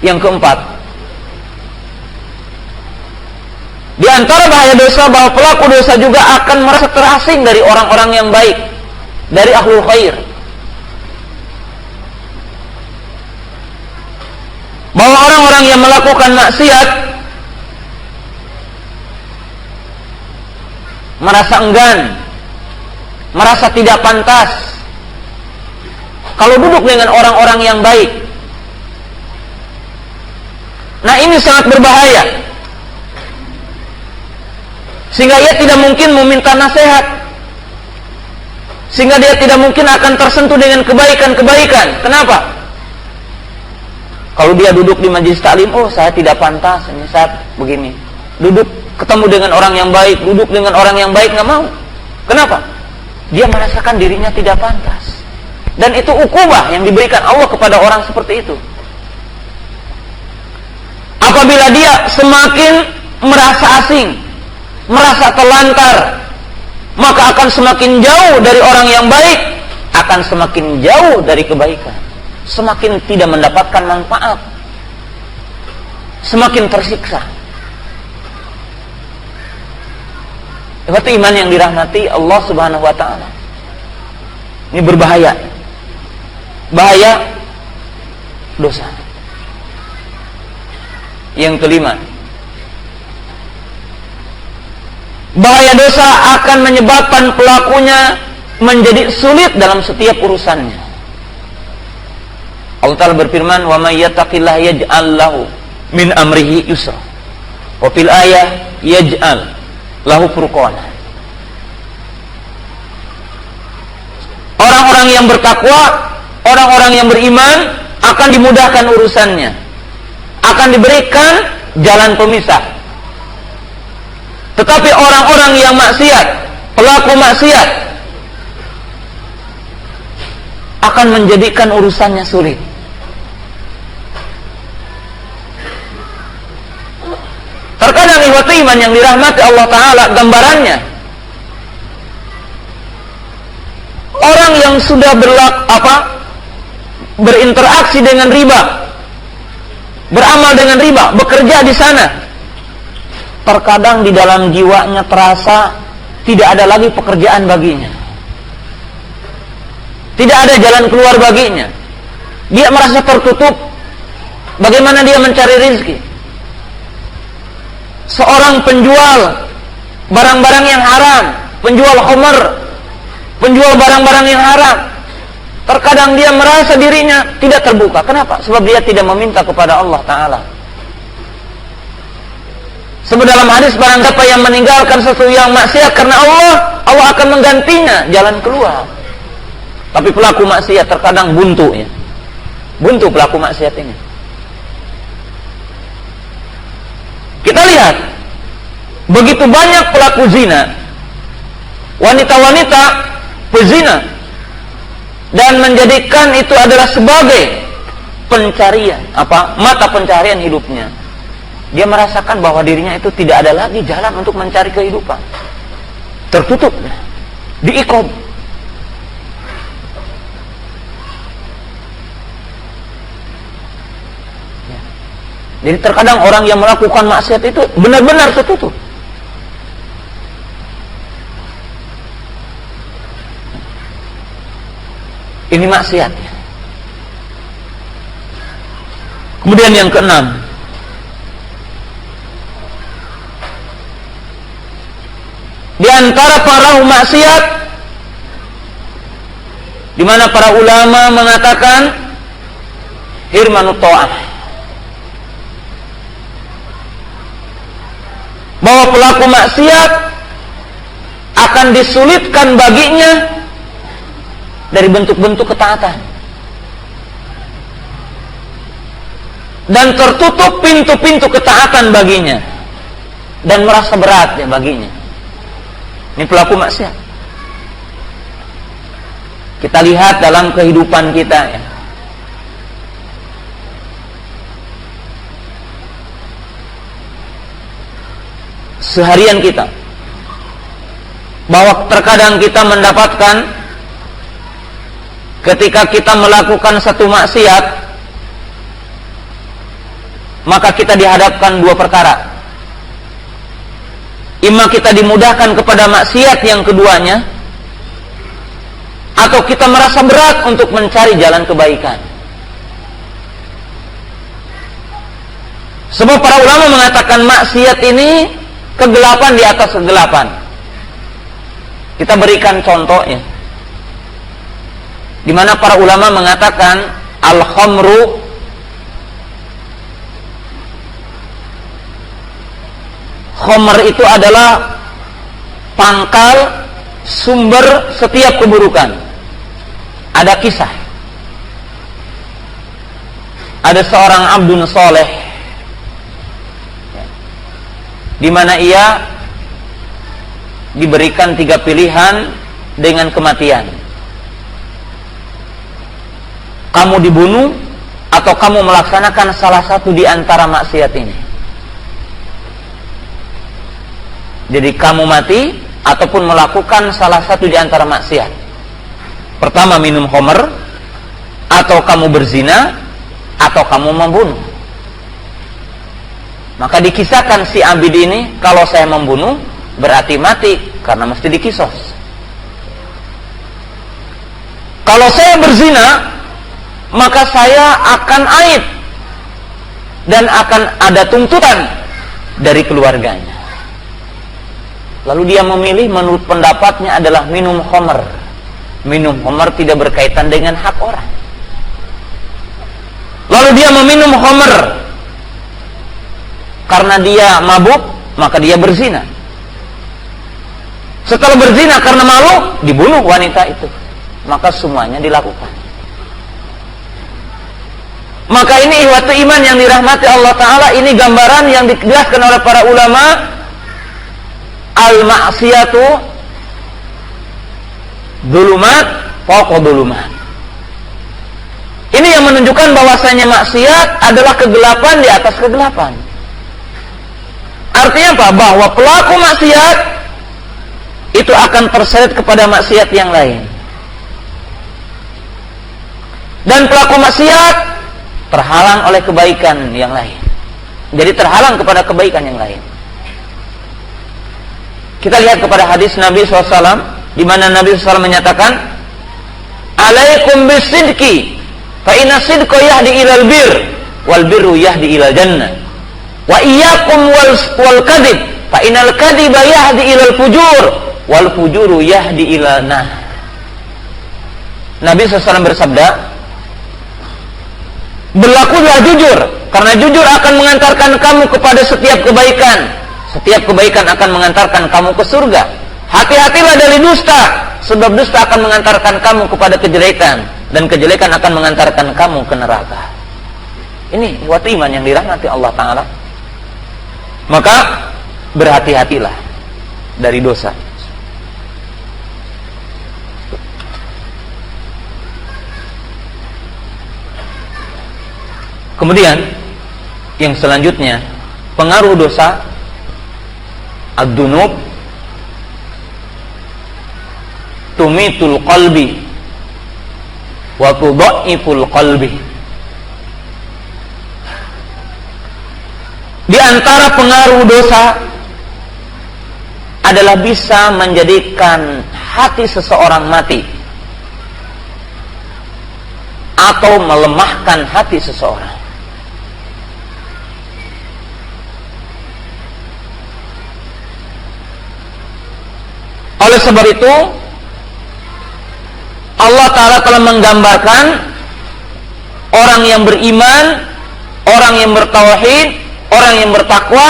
Yang keempat, di antara bahaya dosa bahwa pelaku dosa juga akan merasa terasing dari orang-orang yang baik, dari ahlul khair. Bahwa orang-orang yang melakukan maksiat merasa enggan, merasa tidak pantas kalau duduk dengan orang-orang yang baik. Nah, ini sangat berbahaya, sehingga ia tidak mungkin meminta nasihat, sehingga dia tidak mungkin akan tersentuh dengan kebaikan-kebaikan. Kenapa? Kalau dia duduk di majelis taklim, oh saya tidak pantas, ini saat begini. Duduk ketemu dengan orang yang baik, duduk dengan orang yang baik, nggak mau. Kenapa? Dia merasakan dirinya tidak pantas. Dan itu ukubah yang diberikan Allah kepada orang seperti itu. Apabila dia semakin merasa asing, merasa telantar, maka akan semakin jauh dari orang yang baik, akan semakin jauh dari kebaikan, semakin tidak mendapatkan manfaat, semakin tersiksa. Itu iman yang dirahmati Allah Subhanahu wa ta'ala. Ini berbahaya. Bahaya dosa. Yang kelima, bahaya dosa akan menyebabkan pelakunya menjadi sulit dalam setiap urusannya. Allah Ta'ala berfirman, "Wa may yattaqillaha yaj'al lahu min amrihi yusra." Wa fil ayah yaj'al lahu furqana. Orang-orang yang bertakwa, orang-orang yang beriman akan dimudahkan urusannya, akan diberikan jalan pemisah. Tetapi orang-orang yang maksiat, pelaku maksiat, akan menjadikan urusannya sulit. Terkadang ikhwati iman yang dirahmati Allah Ta'ala, gambarannya orang yang sudah berinteraksi dengan riba, beramal dengan riba, bekerja di sana, terkadang di dalam jiwanya terasa tidak ada lagi pekerjaan baginya, tidak ada jalan keluar baginya. Dia merasa tertutup. Bagaimana dia mencari rezeki? Seorang penjual barang-barang yang haram, penjual khamr, penjual barang-barang yang haram, terkadang dia merasa dirinya tidak terbuka. Kenapa? Sebab dia tidak meminta kepada Allah Ta'ala. Sebab dalam hadis, barang siapa yang meninggalkan sesuatu yang maksiat karena Allah, Allah akan menggantinya jalan keluar. Tapi pelaku maksiat terkadang buntu ya. Buntu pelaku maksiat ini. Kita lihat, begitu banyak pelaku zina, wanita-wanita pezina, dan menjadikan itu adalah sebagai pencarian, mata pencarian hidupnya. Dia merasakan bahwa dirinya itu tidak ada lagi jalan untuk mencari kehidupan. Tertutup, diikob. Jadi terkadang orang yang melakukan maksiat itu benar-benar tertutup. Ini maksiat. Kemudian yang keenam, di antara para maksiat, di mana para ulama mengatakan hirmanut ta'ah, bahwa pelaku maksiat akan disulitkan baginya dari bentuk-bentuk ketaatan, dan tertutup pintu-pintu ketaatan baginya, dan merasa berat ya baginya. Ini pelaku maksiat. Kita lihat dalam kehidupan kita ya. Seharian kita, bahwa terkadang kita mendapatkan ketika kita melakukan satu maksiat, maka kita dihadapkan dua perkara. Ima kita dimudahkan kepada maksiat yang keduanya, atau kita merasa berat untuk mencari jalan kebaikan. Sebab para ulama mengatakan maksiat ini kegelapan di atas kegelapan. Kita berikan contohnya, di mana para ulama mengatakan al-khamru khamr itu adalah pangkal sumber setiap keburukan. Ada kisah ada seorang abdun soleh, di mana ia diberikan 3 pilihan dengan kematian. Kamu dibunuh atau kamu melaksanakan salah satu di antara maksiat ini. Jadi kamu mati ataupun melakukan salah satu di antara maksiat. Pertama, minum khamr, atau kamu berzina, atau kamu membunuh. Maka dikisahkan si abid ini, kalau saya membunuh berarti mati karena mesti dikisos. Kalau saya berzina, maka saya akan aib dan akan ada tuntutan dari keluarganya. Lalu dia memilih, menurut pendapatnya adalah minum khamr. Minum khamr tidak berkaitan dengan hak orang. Lalu dia meminum khamr karena dia mabuk, maka dia berzina. Setelah berzina karena malu, dibunuh wanita itu. Maka semuanya dilakukan. Maka ini ihwatu iman yang dirahmati Allah Ta'ala, ini gambaran yang dijelaskan oleh para ulama. Al-ma'siyatu dzulumat fawqa dzulumat. Ini yang menunjukkan bahwasanya maksiat adalah kegelapan di atas kegelapan. Artinya apa? Bahwa pelaku maksiat itu akan terseret kepada maksiat yang lain. Dan pelaku maksiat terhalang oleh kebaikan yang lain. Jadi terhalang kepada kebaikan yang lain. Kita lihat kepada hadis Nabi SAW, di mana Nabi SAW menyatakan, "Alaikum bisidqi, fa inna sidqa yahdi ilal bir, wal birru yahdi ilal jannah. Wa iyyakum wal kadhib, fa innal kadhiba yahdi ilal fujur, wal fujuru yahdi ilal nar." Nabi SAW bersabda, berlakulah jujur, karena jujur akan mengantarkan kamu kepada setiap kebaikan. Setiap kebaikan akan mengantarkan kamu ke surga. Hati-hatilah dari dusta, sebab dusta akan mengantarkan kamu kepada kejelekan, dan kejelekan akan mengantarkan kamu ke neraka. Ini ihwat iman yang dirahmati Allah Ta'ala. Maka berhati-hatilah dari dosa. Kemudian yang selanjutnya, pengaruh dosa, ad-dunub tumitul qalbi wa tudhaiful qalbi. Di antara pengaruh dosa adalah bisa menjadikan hati seseorang mati atau melemahkan hati seseorang. Oleh sebab itu, Allah Ta'ala telah menggambarkan orang yang beriman, orang yang bertauhid, orang yang bertakwa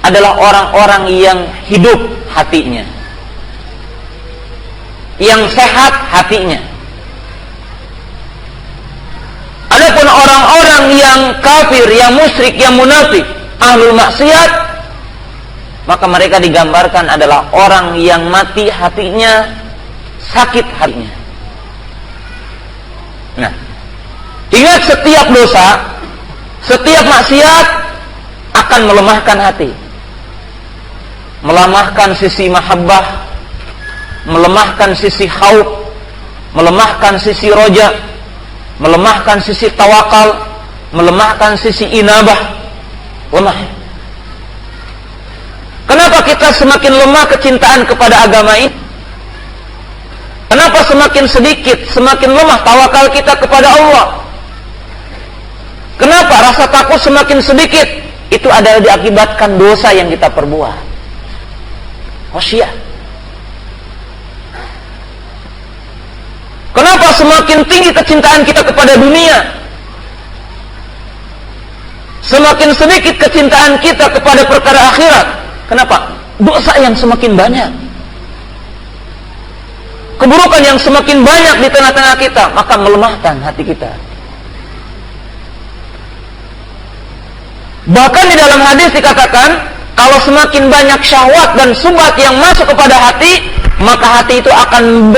adalah orang-orang yang hidup hatinya, yang sehat hatinya. Adapun orang-orang yang kafir, yang musyrik, yang munafik, ahlul maksiat, maka mereka digambarkan adalah orang yang mati hatinya, sakit hatinya. Nah, ingat, setiap dosa, setiap maksiat akan melemahkan hati, melemahkan sisi mahabbah, melemahkan sisi khauf, melemahkan sisi roja, melemahkan sisi tawakal, melemahkan sisi inabah, lemah. Kenapa kita semakin lemah kecintaan kepada agama ini? Kenapa semakin sedikit, semakin lemah tawakal kita kepada Allah? Kenapa rasa takut semakin sedikit? Itu adalah diakibatkan dosa yang kita perbuat. Khasyah. Kenapa semakin tinggi kecintaan kita kepada dunia? Semakin sedikit kecintaan kita kepada perkara akhirat. Kenapa? Dosa yang semakin banyak, keburukan yang semakin banyak di tengah-tengah kita, maka melemahkan hati kita. Bahkan di dalam hadis dikatakan, kalau semakin banyak syahwat dan subhat yang masuk kepada hati, maka hati itu akan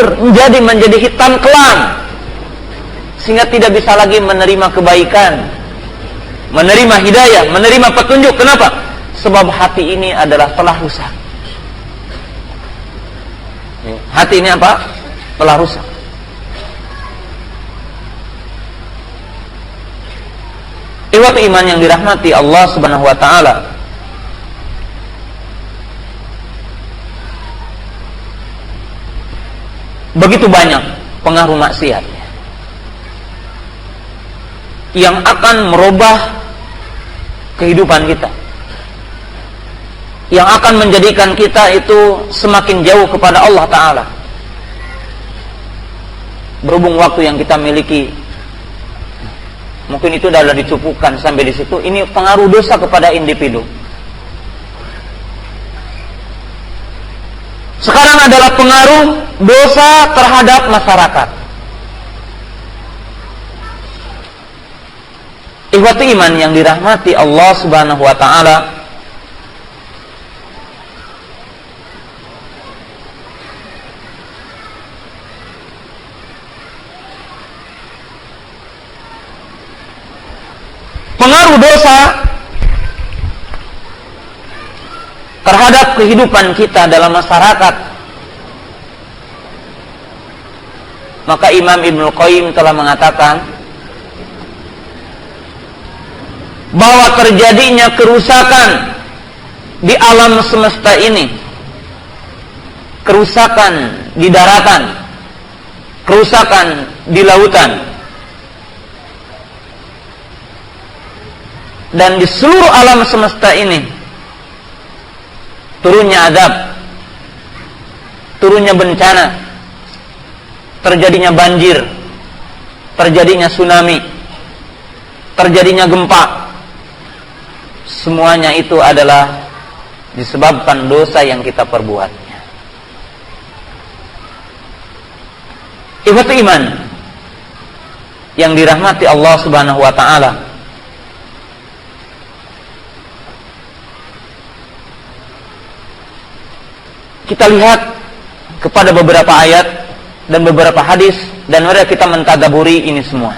menjadi hitam kelam, sehingga tidak bisa lagi menerima kebaikan, menerima hidayah, menerima petunjuk. Kenapa? Sebab hati ini adalah telah rusak. Hati ini apa? Telah rusak. Ikhwat iman yang dirahmati Allah Subhanahu wa taala. Begitu banyak pengaruh maksiat yang akan merubah kehidupan kita, yang akan menjadikan kita itu semakin jauh kepada Allah Ta'ala. Berhubung waktu yang kita miliki, mungkin itu adalah dicukupkan sampai di situ. Ini pengaruh dosa kepada individu. Sekarang adalah pengaruh dosa terhadap masyarakat. Ikhwati iman yang dirahmati Allah Subhanahu wa taala, pengaruh dosa terhadap kehidupan kita dalam masyarakat, maka Imam Ibnu Qayyim telah mengatakan bahwa terjadinya kerusakan di alam semesta ini, kerusakan di daratan, kerusakan di lautan, dan di seluruh alam semesta ini, turunnya azab, turunnya bencana, terjadinya banjir, terjadinya tsunami, terjadinya gempa, semuanya itu adalah disebabkan dosa yang kita perbuatnya. Ikhwati iman yang dirahmati Allah Subhanahu wa taala, kita lihat kepada beberapa ayat dan beberapa hadis, dan mari kita mentadaburi ini semua.